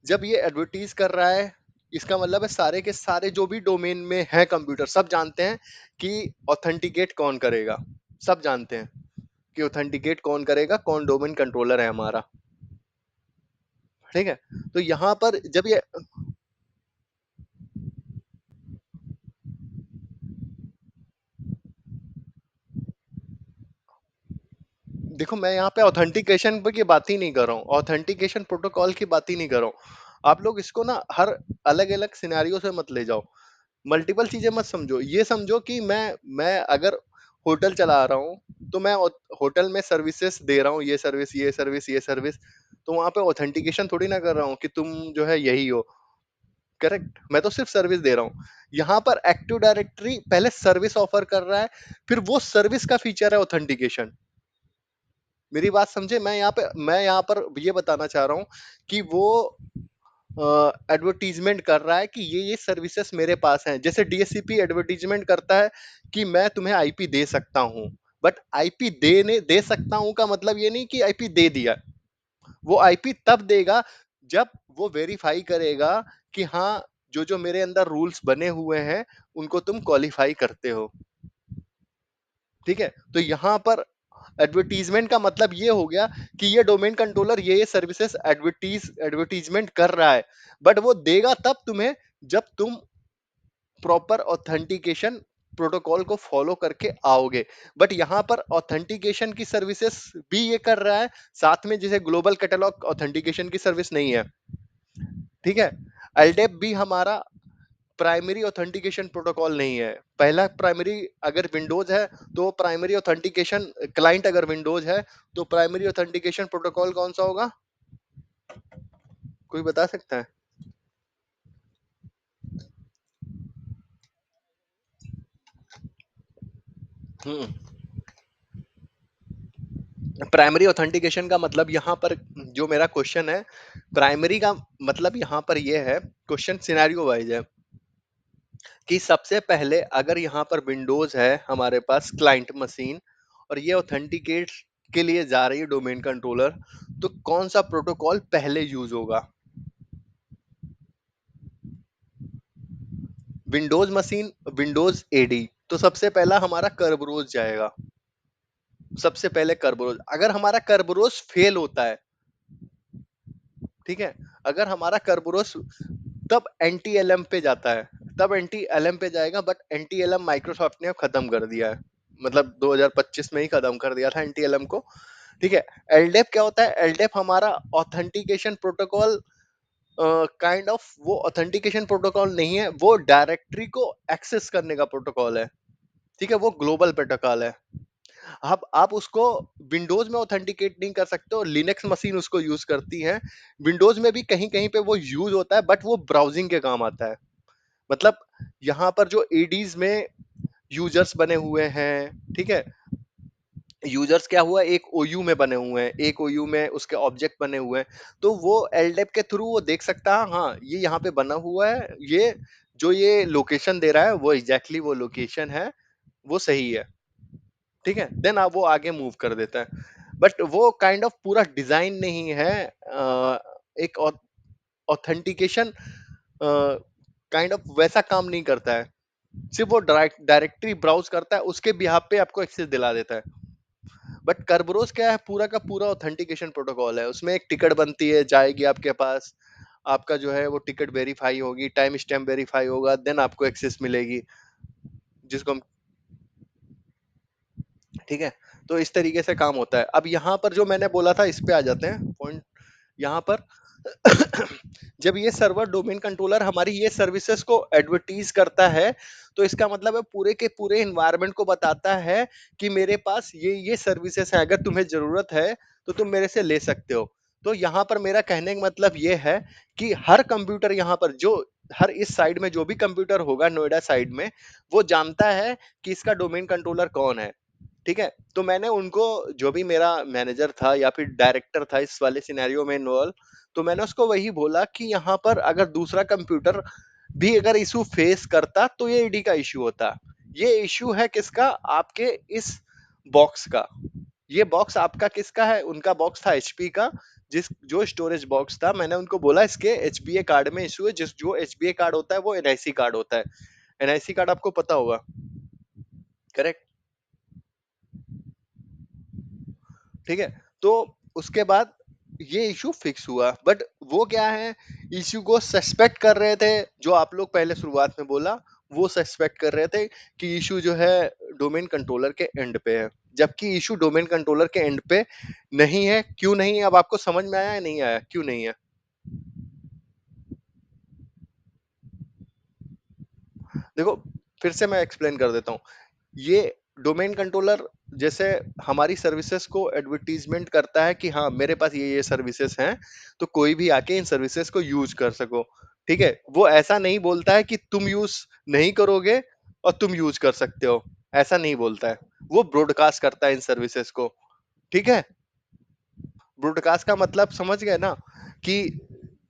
जब ये एडवर्टीज कर रहा है, इसका मतलब है सारे के सारे जो भी डोमेन में है कंप्यूटर, सब जानते हैं कि ऑथेंटिकेट कौन करेगा। सब जानते हैं कि ऑथेंटिकेट कौन करेगा, कौन डोमेन कंट्रोलर है हमारा। ठीक है। तो यहाँ पर जब ये, देखो मैं यहाँ पे ऑथेंटिकेशन की बात ही नहीं कर रहा हूँ, ऑथेंटिकेशन प्रोटोकॉल की बात ही नहीं कर रहा हूँ। आप लोग इसको ना हर अलग अलग सिनेरियो से मत ले जाओ, मल्टीपल चीजें मत समझो। ये समझो कि मैं अगर होटल चला रहा हूँ, तो मैं होटल में सर्विसेज दे रहा हूँ, ये सर्विस, ये सर्विस, ये सर्विस। तो वहां पे ऑथेंटिकेशन थोड़ी ना कर रहा हूँ कि तुम जो है यही हो। करेक्ट, मैं तो सिर्फ सर्विस दे रहा हूँ। यहाँ पर एक्टिव डायरेक्टरी पहले सर्विस ऑफर कर रहा है, फिर वो सर्विस का फीचर है ऑथेंटिकेशन। मेरी बात समझे, मैं यहाँ पर ये बताना चाह रहा हूँ कि वो एडवर्टीजमेंट कर रहा है कि ये सर्विसेज मेरे पास हैं। जैसे डीएससीपी एडवर्टीजमेंट करता है कि मैं तुम्हें आईपी दे सकता हूँ, बट आईपी दे सकता हूँ का मतलब ये नहीं कि आईपी दे दिया। वो आईपी तब देगा जब वो वेरीफाई करेगा कि हाँ, जो जो मेरे अंदर रूल्स बने हुए हैं उनको तुम क्वालिफाई करते हो। ठीक है। तो यहाँ पर एडवर्टीजमेंट का मतलब ये हो गया कि ये डोमेन कंट्रोलर ये सर्विसेज एडवर्टीजमेंट कर रहा है, बट वो देगा तब तुम्हें जब तुम प्रॉपर ऑथेंटिकेशन प्रोटोकॉल को फॉलो करके आओगे। बट यहाँ पर ऑथेंटिकेशन की सर्विसेज भी ये कर रहा है साथ में, जैसे ग्लोबल कैटलॉग ऑथेंटिकेशन की सर्विस नहीं है। ठीक है। एलडेप भी हमारा प्राइमरी ऑथेंटिकेशन प्रोटोकॉल नहीं है। पहला प्राइमरी अगर विंडोज है तो प्राइमरी ऑथेंटिकेशन, क्लाइंट अगर विंडोज है तो प्राइमरी ऑथेंटिकेशन प्रोटोकॉल कौन सा होगा, कोई बता सकता है? हम्म। प्राइमरी ऑथेंटिकेशन का मतलब यहाँ पर, जो मेरा क्वेश्चन है, प्राइमरी का मतलब यहाँ पर यह है, क्वेश्चन सिनेरियो वाइज है कि सबसे पहले अगर यहाँ पर विंडोज है हमारे पास क्लाइंट मशीन, और ये ऑथेंटिकेट के लिए जा रही है डोमेन कंट्रोलर, तो कौन सा प्रोटोकॉल पहले यूज होगा? विंडोज मशीन, विंडोज एडी, तो सबसे पहला हमारा कर्बरोज जाएगा। सबसे पहले कर्बरोज, अगर हमारा कर्बरोज फेल होता है, ठीक है, अगर हमारा कर्बरोज, तब एंटी एलएम पे जाता है, तब एंटी एलएम पे जाएगा, बट एंटी एलएम माइक्रोसॉफ्ट ने अब खत्म कर दिया है। मतलब 2025 में ही खत्म कर दिया था एनटीएलएम को। ठीक है। एलडेप क्या होता है? एलडेप हमारा ऑथेंटिकेशन प्रोटोकॉल, काइंड ऑफ वो ऑथेंटिकेशन प्रोटोकॉल नहीं है, वो डायरेक्टरी को एक्सेस करने का प्रोटोकॉल है। ठीक है, वो ग्लोबल प्रोटोकॉल है। आप उसको विंडोज में ऑथेंटिकेट नहीं कर सकते हो, लिनक्स मशीन उसको यूज करती है। विंडोज में भी कहीं कहीं पे वो यूज होता है, बट वो ब्राउजिंग के काम आता है। मतलब यहाँ पर जो एडीज में यूजर्स बने हुए हैं, ठीक है, यूजर्स क्या हुआ, एक ओयू में बने हुए हैं, एक ओयू में उसके ऑब्जेक्ट बने हुए हैं, तो वो एलडेप के थ्रू वो देख सकता है, हाँ ये यहाँ पे बना हुआ है, ये जो ये लोकेशन दे रहा है वो एग्जैक्टली वो लोकेशन है, वो सही है। ठीक है, देन आप वो आगे मूव कर देता है। बट वो काइंड ऑफ पूरा डिजाइन नहीं है, एक ऑथेंटिकेशन काइंड ऑफ वैसा काम नहीं करता है। सिर्फ वो डायरेक्टरी ब्राउज करता है, उसके बिहाफ पे आपको एक्सेस दिला देता है। बट कर्बरोस क्या है, पूरा का पूरा ऑथेंटिकेशन प्रोटोकॉल है। उसमें एक टिकट बनती है, जाएगी आपके पास, आपका जो है वो टिकट वेरीफाई होगी, टाइम स्टैम्प वेरीफाई होगा, देन आपको एक्सेस मिलेगी, जिसको हम, ठीक है। तो इस तरीके से काम होता है। अब यहाँ पर जो मैंने बोला था, इस पे आ जाते हैं पॉइंट। यहाँ पर जब ये सर्वर डोमेन कंट्रोलर हमारी ये सर्विसेज को एडवर्टीज करता है, तो इसका मतलब है पूरे के पूरे एनवायरनमेंट को बताता है कि मेरे पास ये सर्विसेज है, अगर तुम्हें जरूरत है तो तुम मेरे से ले सकते हो। तो यहाँ पर मेरा कहने का मतलब ये है कि हर कंप्यूटर यहाँ पर जो, हर इस साइड में जो भी कंप्यूटर होगा नोएडा साइड में, वो जानता है कि इसका डोमेन कंट्रोलर कौन है। ठीक है, तो मैंने उनको, जो भी मेरा मैनेजर था या फिर डायरेक्टर था इस वाले सिनेरियो में इन्वॉल्व, तो मैंने उसको वही बोला कि यहाँ पर अगर दूसरा कंप्यूटर भी अगर इशू फेस करता तो ये ईडी का इशू होता। ये इशू है किसका? आपके इस बॉक्स का। ये बॉक्स आपका किसका है? उनका बॉक्स था एचपी का, जिस जो स्टोरेज बॉक्स था, मैंने उनको बोला इसके एचबीए कार्ड में इशू है। जिस जो एचबीए कार्ड होता है वो एनआईसी कार्ड होता है। एनआईसी कार्ड आपको पता होगा, करेक्ट? ठीक है, तो उसके बाद ये इशू फिक्स हुआ। बट वो क्या है, इशू को सस्पेक्ट कर रहे थे, जो आप लोग पहले शुरुआत में बोला, वो सस्पेक्ट कर रहे थे कि इशू जो है डोमेन कंट्रोलर के एंड पे है, जबकि इशू डोमेन कंट्रोलर के एंड पे नहीं है। क्यों नहीं है, अब आपको समझ में आया या नहीं आया क्यों नहीं है? देखो, फिर से मैं एक्सप्लेन कर देता हूँ। ये डोमेन कंट्रोलर जैसे हमारी सर्विसेज को एडवर्टीजमेंट करता है कि हाँ मेरे पास ये सर्विसेज हैं, तो कोई भी आके इन सर्विसेज को यूज कर सको। ठीक है, वो ऐसा नहीं बोलता है कि तुम यूज नहीं करोगे और तुम यूज कर सकते हो, ऐसा नहीं बोलता है। वो ब्रॉडकास्ट करता है इन सर्विसेज को। ठीक है, ब्रॉडकास्ट का मतलब समझ गए ना, कि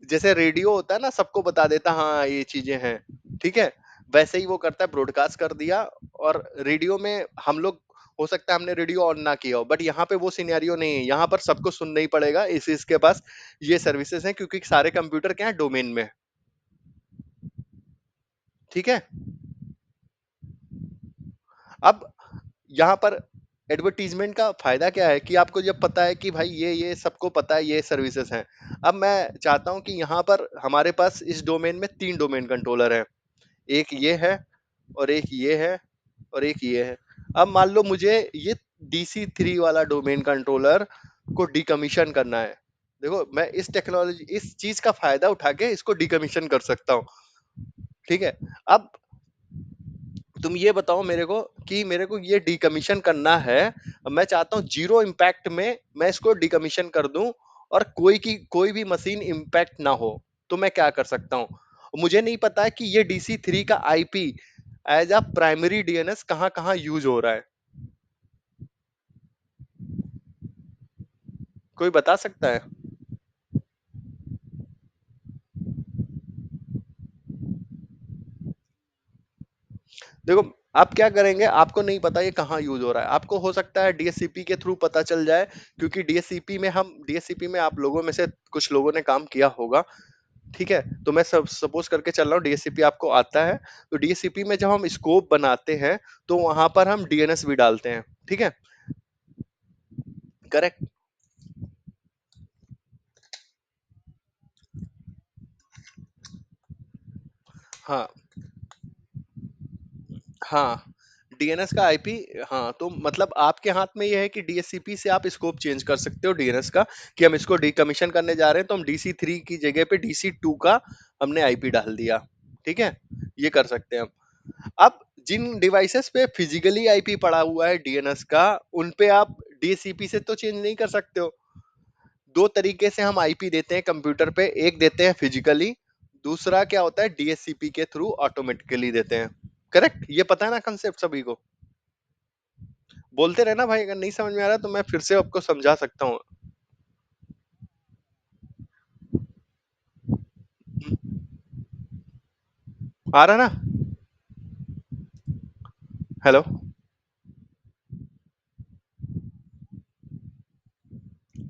जैसे रेडियो होता है ना, सबको बता देता हाँ ये चीजें हैं। ठीक है, वैसे ही वो करता है, ब्रॉडकास्ट कर दिया। और रेडियो में हम लोग, हो सकता है हमने रेडियो ऑन ना किया हो, बट यहाँ पे वो सिनेरियो नहीं है, यहाँ पर सबको सुनना ही पड़ेगा, इस इसके पास ये सर्विसेज हैं, क्योंकि सारे कंप्यूटर क्या है, डोमेन में है। ठीक है, अब यहाँ पर एडवर्टीजमेंट का फायदा क्या है, कि आपको जब पता है कि भाई ये सबको पता है ये सर्विसेज हैं। अब मैं चाहता हूं कि यहाँ पर हमारे पास इस डोमेन में 3 डोमेन कंट्रोलर हैं, एक ये है, और एक ये है, और एक ये है। अब मान लो मुझे ये DC3 वाला डोमेन कंट्रोलर को डिकमीशन करना है। देखो, मैं इस टेक्नोलॉजी, इस चीज का फायदा उठा के इसको डिकमीशन कर सकता हूँ। ठीक है, अब तुम ये बताओ मेरे को कि मेरे को ये डिकमीशन करना है, मैं चाहता हूँ जीरो इम्पैक्ट में मैं इसको डिकमीशन कर दूं, और कोई भी मशीन इम्पैक्ट ना हो। तो मैं क्या कर सकता हूँ? मुझे नहीं पता है कि ये DC3 का IP as a primary DNS कहाँ कहाँ यूज हो रहा है। कोई बता सकता है? देखो, आप क्या करेंगे, आपको नहीं पता ये कहाँ यूज हो रहा है, आपको हो सकता है डीएससीपी के थ्रू पता चल जाए, क्योंकि डीएससीपी में आप लोगों में से कुछ लोगों ने काम किया होगा। ठीक है, तो मैं सब सपोज करके चल रहा हूँ डीएससीपी आपको आता है। तो डीएससीपी में जब हम स्कोप बनाते हैं, तो वहां पर हम डीएनएस भी डालते हैं। ठीक है, करेक्ट। हाँ, हाँ, डीएनएस का आईपी, हाँ, तो मतलब आपके हाथ में ये है कि डीएचसीपी से आप स्कोप चेंज कर सकते हो डीएनएस का, कि हम इसको डीकमीशन करने जा रहे हैं तो हम डीसी 3 की जगह पे डीसी 2 का हमने आईपी डाल दिया। ठीक है, ये कर सकते हैं हम। अब जिन डिवाइसेस पे फिजिकली आईपी पड़ा हुआ है डीएनएस का, उन पे आप डीएचसीपी से तो चेंज नहीं कर सकते हो। दो तरीके से हम आईपी देते हैं कंप्यूटर पे, एक देते हैं फिजिकली, दूसरा क्या होता है डीएचसीपी के थ्रू ऑटोमेटिकली देते हैं। करेक्ट, ये पता है ना कंसेप्ट सभी को? बोलते रहना भाई, अगर नहीं समझ में आ रहा तो मैं फिर से आपको समझा सकता हूँ। आ रहा ना? हेलो?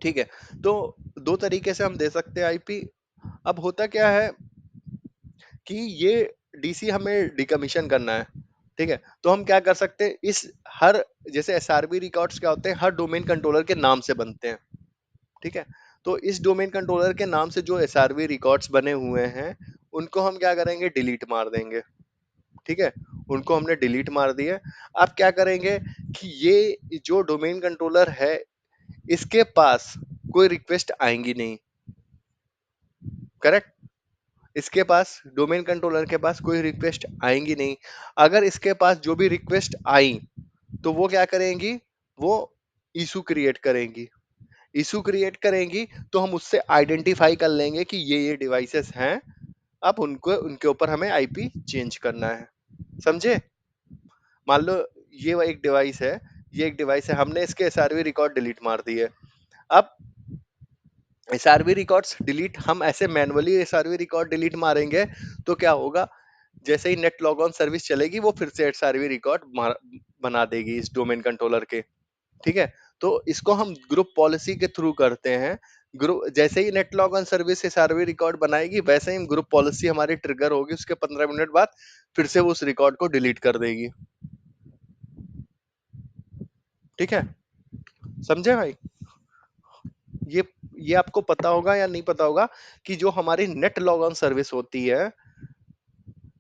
ठीक है, तो दो तरीके से हम दे सकते हैं आईपी। अब होता क्या है कि ये डीसी हमें डिकमीशन करना है। ठीक है, तो हम क्या कर सकते हैं, इस हर, जैसे एसआरबी रिकॉर्ड्स क्या होते हैं, हर डोमेन कंट्रोलर के नाम से बनते हैं। ठीक है, तो इस डोमेन कंट्रोलर के नाम से जो एसआरबी रिकॉर्ड्स बने हुए हैं, उनको हम क्या करेंगे, डिलीट मार देंगे। ठीक है, उनको हमने डिलीट मार दिया। अब क्या करेंगे कि ये जो डोमेन कंट्रोलर है, इसके पास कोई रिक्वेस्ट आएंगी नहीं। करेक्ट, इसके पास, डोमेन कंट्रोलर के पास कोई रिक्वेस्ट आएंगी नहीं। अगर इसके पास जो भी रिक्वेस्ट आई, तो वो क्या करेंगी, वो इशू क्रिएट करेंगी। इशू क्रिएट करेंगी तो हम उससे आइडेंटिफाई कर लेंगे कि ये डिवाइसेस हैं। अब उनको, उनके ऊपर हमें आईपी चेंज करना है। समझे? मान लो ये एक डिवाइस है, ये एक डिवाइस है, हमने इसके एसआरवी रिकॉर्ड डिलीट मार दिए। अब एसआरवी रिकॉर्ड्स डिलीट, हम ऐसे मैनुअली एसआरवी रिकॉर्ड डिलीट मारेंगे तो क्या होगा, जैसे ही नेट लॉग ऑन सर्विस चलेगी वो फिर से एसआरवी रिकॉर्ड बना देगी इस डोमेन कंट्रोलर के। ठीक है, तो इसको हम ग्रुप पॉलिसी के थ्रू करते हैं। ग्रुप, जैसे ही net log on service SRV record बनाएगी, वैसे ही ग्रुप पॉलिसी हमारी ट्रिगर होगी, उसके 15 मिनट बाद फिर से वो उस रिकॉर्ड को डिलीट कर देगी। ठीक है, समझे भाई? ये ये आपको पता होगा या नहीं पता होगा कि जो हमारी नेट लॉग ऑन सर्विस होती है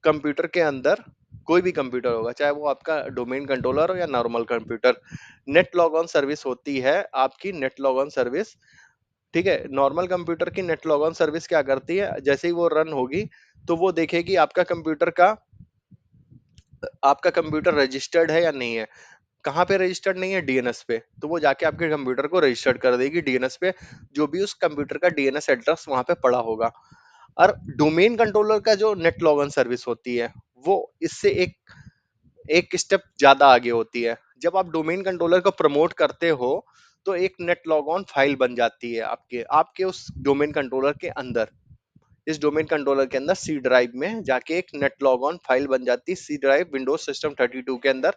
कंप्यूटर के अंदर, कोई भी कंप्यूटर होगा, चाहे वो आपका डोमेन कंट्रोलर हो या normal computer, net log on service होती है आपकी, नेट लॉग ऑन सर्विस। ठीक है, नॉर्मल कंप्यूटर की नेट लॉग ऑन सर्विस क्या करती है, जैसे ही वो रन होगी तो वो देखेगी आपका कंप्यूटर रजिस्टर्ड है या नहीं है। कहाँ पे रजिस्टर्ड नहीं है, डीएनएस पे, तो वो जाके आपके कंप्यूटर को रजिस्टर्ड कर देगी डीएनएस पे, जो भी उस कंप्यूटर का डीएनएस एड्रेस वहां पे पड़ा होगा। और डोमेन कंट्रोलर का जो नेट लॉगन सर्विस होती है, वो इससे एक एक स्टेप ज्यादा आगे होती है। जब आप डोमेन कंट्रोलर को प्रमोट करते हो, तो एक नेट लॉग ऑन फाइल बन जाती है आपके आपके उस डोमेन कंट्रोलर के अंदर। इस डोमेन कंट्रोलर के अंदर सी ड्राइव में जाके एक नेट लॉग ऑन फाइल बन जाती है, सी ड्राइव विंडोज सिस्टम 32 के अंदर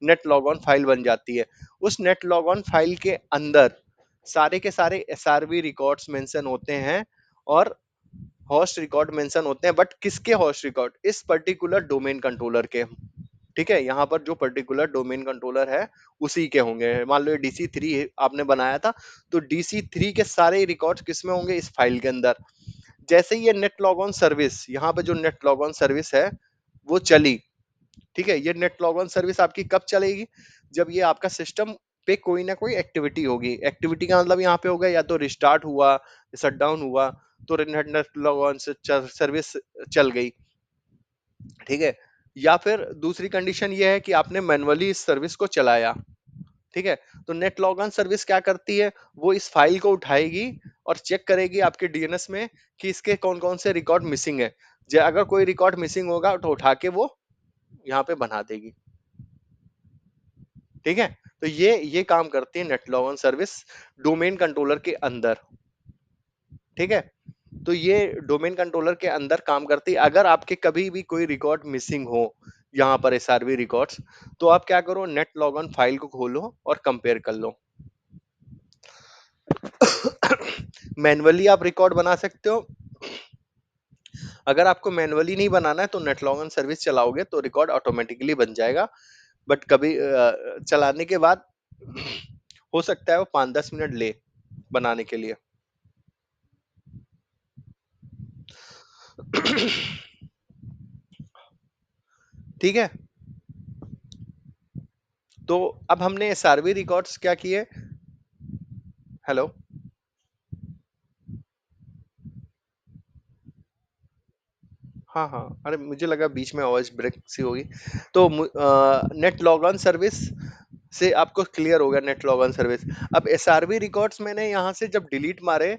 नेट लॉग ऑन फाइल बन जाती है। उस नेट लॉग ऑन फाइल के अंदर सारे के सारे एसआरवी रिकॉर्ड्स मेंशन होते हैं और होस्ट रिकॉर्ड मेंशन होते हैं, बट किसके होस्ट रिकॉर्ड, इस पर्टिकुलर डोमेन कंट्रोलर के। ठीक है, यहाँ पर जो पर्टिकुलर डोमेन कंट्रोलर है उसी के होंगे। मान लो DC 3 आपने बनाया था, तो DC 3 के सारे रिकॉर्ड्स किसमें होंगे, इस फाइल के अंदर। जैसे ही ये नेट लॉग ऑन सर्विस, यहाँ पे जो नेट लॉग ऑन सर्विस है वो चली। ठीक है, ये नेट लॉग ऑन सर्विस आपकी कब चलेगी, जब ये आपका सिस्टम पे कोई ना कोई एक्टिविटी होगी। एक्टिविटी का मतलब यहाँ पे होगा या तो रिस्टार्ट हुआ, शट डाउन हुआ, तो नेट लॉग ऑन सर्विस चल गई। ठीक है, या फिर दूसरी कंडीशन ये है कि आपने मैनुअली इस सर्विस को चलाया। ठीक है, तो नेट लॉग ऑन सर्विस क्या करती है, वो इस फाइल को उठाएगी और चेक करेगी आपके डीएनएस में कि इसके कौन कौन से रिकॉर्ड मिसिंग है। अगर कोई रिकॉर्ड मिसिंग होगा तो उठा के वो यहाँ पे बना देगी। ठीक है, तो ये काम करती है net log on service domain controller के अंदर। ठीक है, तो ये डोमेन कंट्रोलर के अंदर काम करती है। अगर आपके कभी भी कोई रिकॉर्ड मिसिंग हो, यहाँ पर एसआरवी रिकॉर्ड्स, तो आप क्या करो, नेट लॉग ऑन फाइल को खोलो और कंपेयर कर लो। मैनुअली आप रिकॉर्ड बना सकते हो। अगर आपको मैनुअली नहीं बनाना है तो नेट लॉग ऑन सर्विस चलाओगे तो रिकॉर्ड ऑटोमेटिकली बन जाएगा। बट कभी चलाने के बाद हो सकता है वो 5-10 मिनट ले बनाने के लिए। ठीक। है, तो अब हमने एसआरवी रिकॉर्ड्स क्या किए। हेलो। हाँ हाँ, अरे मुझे लगा बीच में आवाज ब्रेक सी होगी। तो नेट लॉग ऑन सर्विस से आपको क्लियर होगा नेट लॉग ऑन सर्विस। अब एसआरवी रिकॉर्ड्स मैंने यहाँ से जब डिलीट मारे,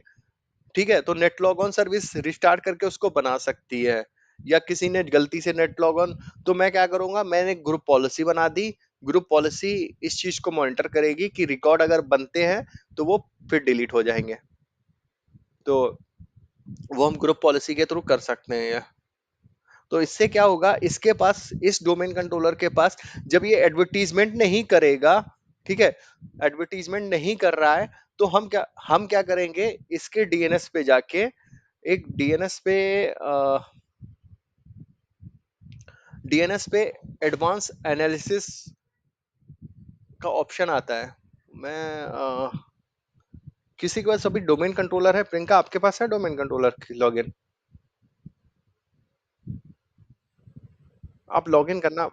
ठीक है, तो net log on service restart करके उसको बना सकती है, या किसी ने गलती से नेट लॉग ऑन, तो मैं क्या करूंगा, मैंने ग्रुप पॉलिसी बना दी। ग्रुप पॉलिसी इस चीज को मॉनिटर करेगी कि रिकॉर्ड अगर बनते हैं तो वो फिर डिलीट हो जाएंगे। तो वो हम ग्रुप पॉलिसी के थ्रू कर सकते हैं ये। तो इससे क्या होगा, इसके पास, इस डोमेन कंट्रोलर के पास, जब ये एडवर्टीजमेंट नहीं करेगा, ठीक है, एडवर्टीजमेंट नहीं कर रहा है, तो हम क्या करेंगे, इसके डीएनएस पे जाके, एक डीएनएस पे एडवांस एनालिसिस का ऑप्शन आता है। मैं किसी के पास अभी डोमेन कंट्रोलर है? प्रियंका, आपके पास है डोमेन कंट्रोलर की लॉगिन? आप लॉगिन करना,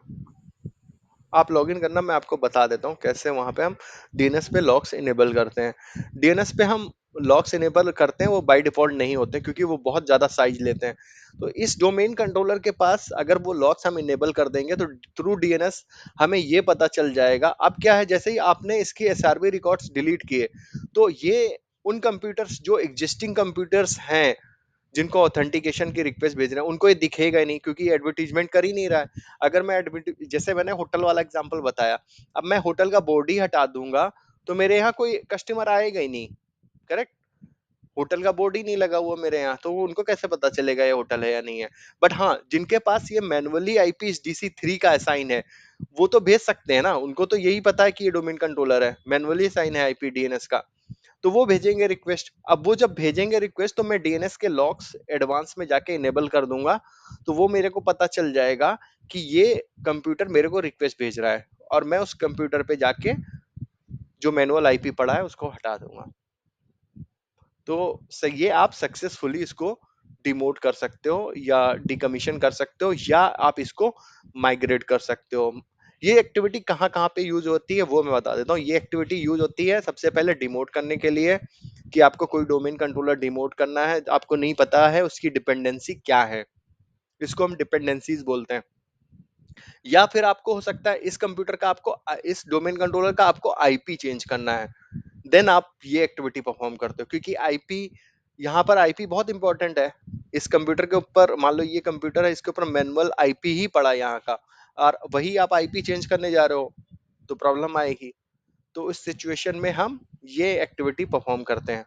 आप लॉगिन करना, मैं आपको बता देता हूँ कैसे वहां पे हम डीएनएस पे लॉक्स इनेबल करते हैं। डीएनएस पे हम लॉक्स इनेबल करते हैं, वो बाय डिफॉल्ट नहीं होते क्योंकि वो बहुत ज्यादा साइज लेते हैं। तो इस डोमेन कंट्रोलर के पास अगर वो लॉक्स हम इनेबल कर देंगे तो थ्रू डीएनएस हमें ये पता चल जाएगा। अब क्या है, जैसे ही आपने इसके एसआरबी रिकॉर्ड्स डिलीट किए, तो ये उन कंप्यूटर्स जो एग्जिस्टिंग कंप्यूटर्स हैं, जिनको ऑथेंटिकेशन की रिक्वेस्ट भेज रहे हैं, उनको ये दिखेगा ही नहीं क्योंकि एडवर्टीजमेंट कर ही नहीं रहा है। अगर मैं जैसे मैंने होटल वाला एग्जांपल बताया, अब मैं होटल का बोर्ड ही हटा दूंगा तो मेरे यहाँ कोई कस्टमर आएगा ही नहीं। करेक्ट। होटल का बोर्ड ही नहीं लगा हुआ मेरे यहाँ, तो उनको कैसे पता चलेगा ये होटल है या नहीं है। बट हाँ, जिनके पास ये मैनुअली आईपी DC3 का असाइन है, वो तो भेज सकते हैं ना, उनको तो यही पता है कि ये डोमेन कंट्रोलर है, मैनुअली साइन है आईपी डीएनएस का। तो वो भेजेंगे रिक्वेस्ट। अब वो जब भेजेंगे रिक्वेस्ट, तो मैं डीएनएस के लॉक्स एडवांस में जाके इनेबल कर दूंगा। तो वो मेरे को पता चल जाएगा कि ये कंप्यूटर मेरे को रिक्वेस्ट भेज रहा है, और मैं उस कंप्यूटर पे जाके जो मैनुअल आईपी पड़ा है उसको हटा दूंगा। तो ये आप सक्सेसफुली इसको डिमोट कर सकते हो, या डिकमीशन कर सकते हो, या आप इसको माइग्रेट कर सकते हो। ये एक्टिविटी कहाँ कहाँ पे यूज होती है वो मैं बता देता हूँ। ये एक्टिविटी यूज होती है सबसे पहले डिमोट करने के लिए, कि आपको कोई डोमेन कंट्रोलर डिमोट करना है, आपको नहीं पता है उसकी डिपेंडेंसी क्या है, इसको हम डिपेंडेंसीज बोलते हैं। या फिर आपको हो सकता है इस कंप्यूटर का, आपको इस डोमेन कंट्रोलर का आपको आईपी चेंज करना है, देन आप ये एक्टिविटी परफॉर्म करते हो, क्योंकि आईपी, यहाँ पर आईपी बहुत इंपॉर्टेंट है। इस कंप्यूटर के ऊपर, मान लो ये कंप्यूटर है, इसके ऊपर मैनुअल आईपी ही पड़ा है यहाँ का, और वही आप आईपी चेंज करने जा रहे हो, तो प्रॉब्लम आएगी। तो इस सिचुएशन में हम ये एक्टिविटी परफॉर्म करते हैं,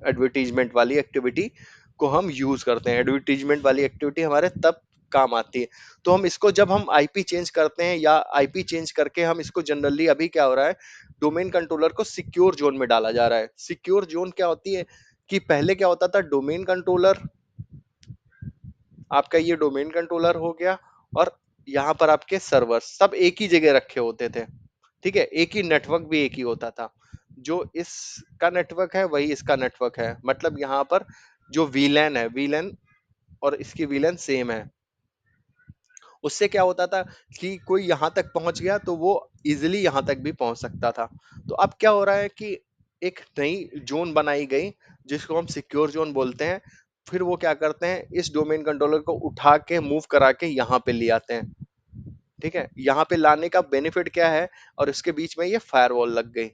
एडवर्टीजमेंट वाली एक्टिविटी को हम यूज करते हैं। एडवर्टीजमेंट वाली एक्टिविटी हमारे तब काम आती है। तो हम इसको, जब हम आईपी चेंज करते हैं, या आईपी चेंज करके हम इसको जनरली, अभी क्या हो रहा है, डोमेन कंट्रोलर को सिक्योर जोन में डाला जा रहा है। सिक्योर जोन क्या होती है, कि पहले क्या होता था, डोमेन कंट्रोलर, आपका ये डोमेन कंट्रोलर हो गया, और यहाँ पर आपके सर्वर सब एक ही जगह रखे होते थे, ठीक है, एक ही नेटवर्क भी एक ही होता था। जो इसका नेटवर्क है वही इसका नेटवर्क है, मतलब यहाँ पर जो वीलैन है, वीलैन और इसकी वीलैन सेम है। उससे क्या होता था कि कोई यहाँ तक पहुंच गया तो वो इजिली यहाँ तक भी पहुंच सकता था। तो अब क्या हो रहा है कि एक नई जोन बनाई गई, जिसको हम सिक्योर जोन बोलते हैं। फिर वो क्या करते हैं, इस डोमेन कंट्रोलर को उठा के मूव करा के यहाँ पे ले आते हैं। ठीक है, यहाँ पे लाने का बेनिफिट क्या है, और इसके बीच में ये फायरवॉल लग गई।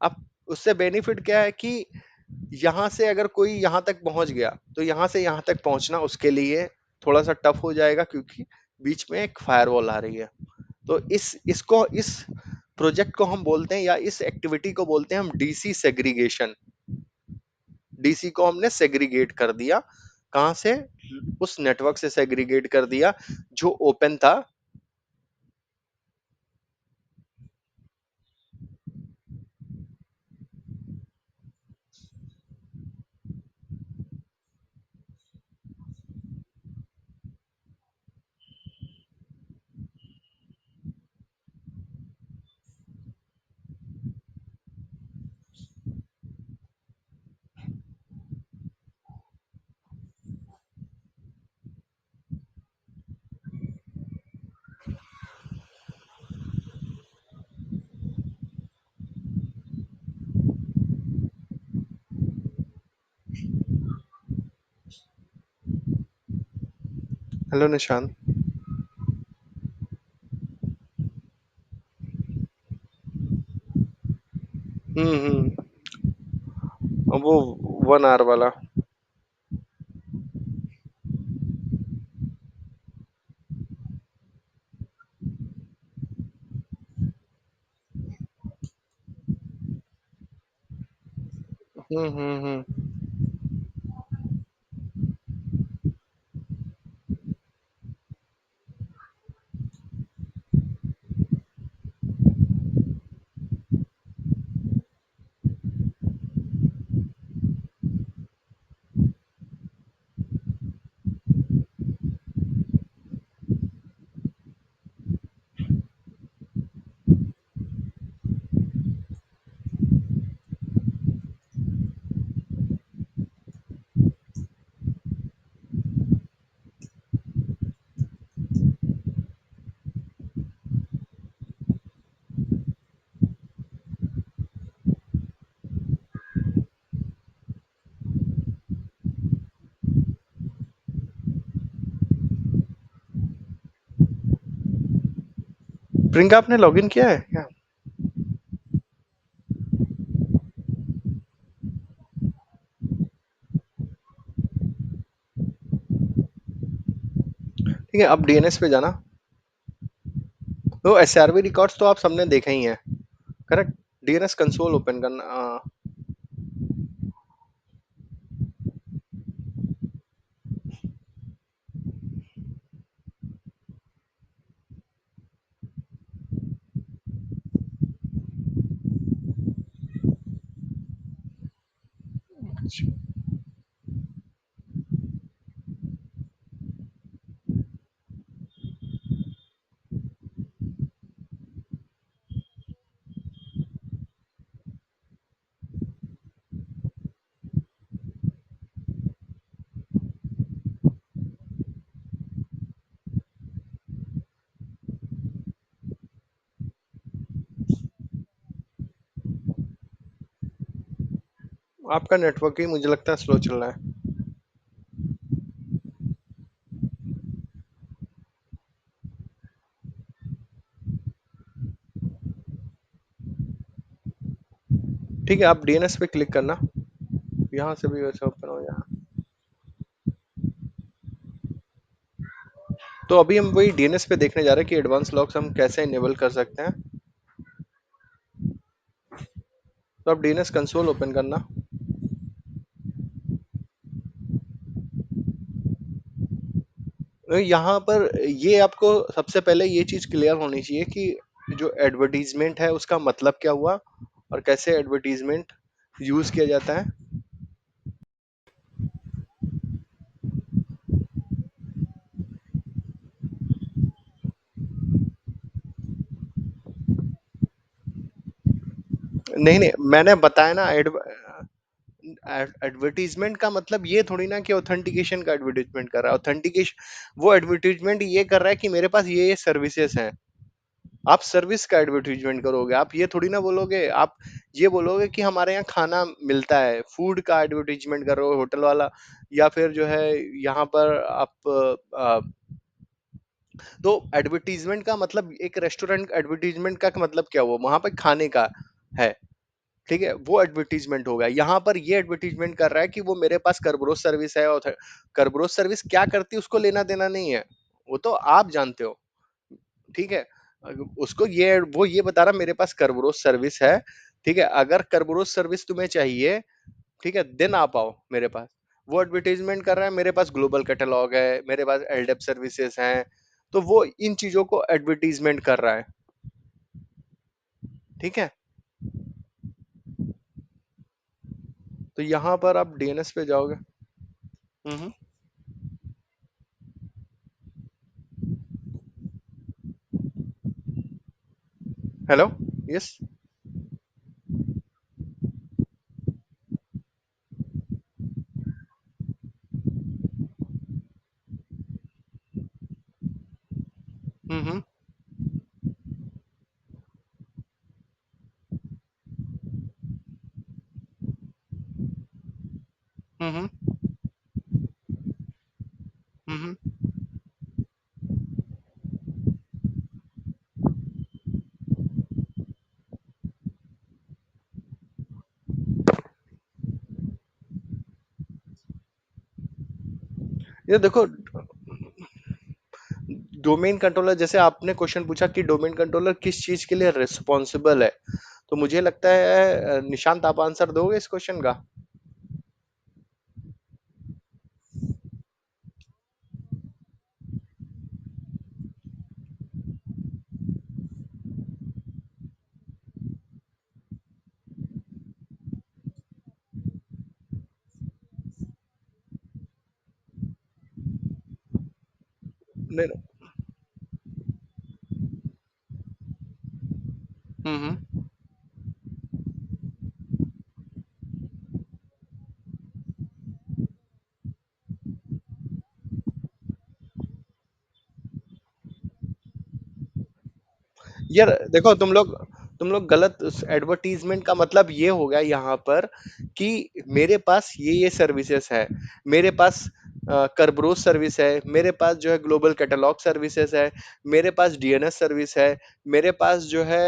अब उससे बेनिफिट क्या है कि यहाँ से अगर कोई यहाँ तक पहुंच गया, तो यहाँ से यहाँ तक पहुंचना उसके लिए थोड़ा सा टफ हो जाएगा, क्योंकि बीच में एक फायरवॉल आ रही है। तो इस प्रोजेक्ट को हम बोलते हैं, या इस एक्टिविटी को बोलते हैं हम डीसी सेग्रीगेशन। डीसी को हमने सेग्रीगेट कर दिया, कहाँ से, उस नेटवर्क से सेग्रीगेट कर दिया जो ओपन था। हेलो निशांत। हम्म। वो 1 आवर वाला। हम्म। प्रियंका, आपने लॉगिन किया है क्या? ठीक है, अब डीएनएस पे जाना। तो एसआरवी रिकॉर्ड्स तो आप सबने देखे ही हैं, करेक्ट? डीएनएस कंसोल ओपन करना। आपका नेटवर्क ही मुझे लगता है स्लो चल रहा है। ठीक है, आप डीएनएस पे क्लिक करना। यहाँ से भी वैसे ओपन हो जाए। तो अभी हम वही डीएनएस पे देखने जा रहे हैं कि एडवांस लॉक्स हम कैसे इनेबल कर सकते हैं। तो आप डीएनएस कंसोल ओपन करना। तो यहाँ पर ये आपको सबसे पहले ये चीज क्लियर होनी चाहिए कि जो एडवर्टीजमेंट है उसका मतलब क्या हुआ और कैसे एडवर्टीजमेंट यूज किया जाता है। नहीं नहीं, मैंने बताया ना, एडवर्टीजमेंट का मतलब ये थोड़ी ना कि ऑथेंटिकेशन का एडवर्टीजमेंट कर रहा है। ऑथेंटिकेशन, वो एडवर्टीजमेंट ये कर रहा है कि मेरे पास ये सर्विसेज हैं। आप सर्विस का एडवर्टीजमेंट करोगे, आप ये थोड़ी ना बोलोगे। आप ये बोलोगे कि हमारे यहाँ खाना मिलता है, फूड का एडवर्टीजमेंट कर रहे हो होटल वाला। या फिर जो है यहाँ पर आप तो एडवर्टीजमेंट का मतलब, एक रेस्टोरेंट एडवर्टीजमेंट का मतलब क्या हुआ? वहां पर खाने का है, ठीक है, वो एडवर्टीजमेंट हो गया। यहाँ पर ये एडवर्टीजमेंट कर रहा है कि वो मेरे पास कर्बरोस सर्विस है, और कर्बरोस सर्विस क्या करती है उसको लेना देना नहीं है, वो तो आप जानते हो। ठीक है, उसको ये, वो ये बता रहा मेरे पास कर्बरोस सर्विस है। ठीक है, अगर कर्बरोस सर्विस तुम्हें चाहिए, ठीक है, देन आप आओ मेरे पास। वो एडवर्टीजमेंट कर रहा है मेरे पास ग्लोबल कैटलॉग है, मेरे पास एलडेप सर्विसेज हैं। तो वो इन चीजों को एडवर्टीजमेंट कर रहा है। ठीक है, तो यहाँ पर आप डीएनएस पे जाओगे। हम्म। हेलो। यस। हम्म। हम्म। हम्म। ये देखो, डोमेन कंट्रोलर, जैसे आपने क्वेश्चन पूछा कि डोमेन कंट्रोलर किस चीज के लिए रिस्पॉन्सिबल है, तो मुझे लगता है निशांत आप आंसर दोगे इस क्वेश्चन का? नहीं। हम्म। यार देखो, तुम लोग गलत, एडवर्टीजमेंट का मतलब ये हो गया यहाँ पर कि मेरे पास ये सर्विसेज है, मेरे पास करब्रोस सर्विस है, मेरे पास जो है ग्लोबल कैटलॉग सर्विसेज है, मेरे पास डीएनएस सर्विस है, मेरे पास जो है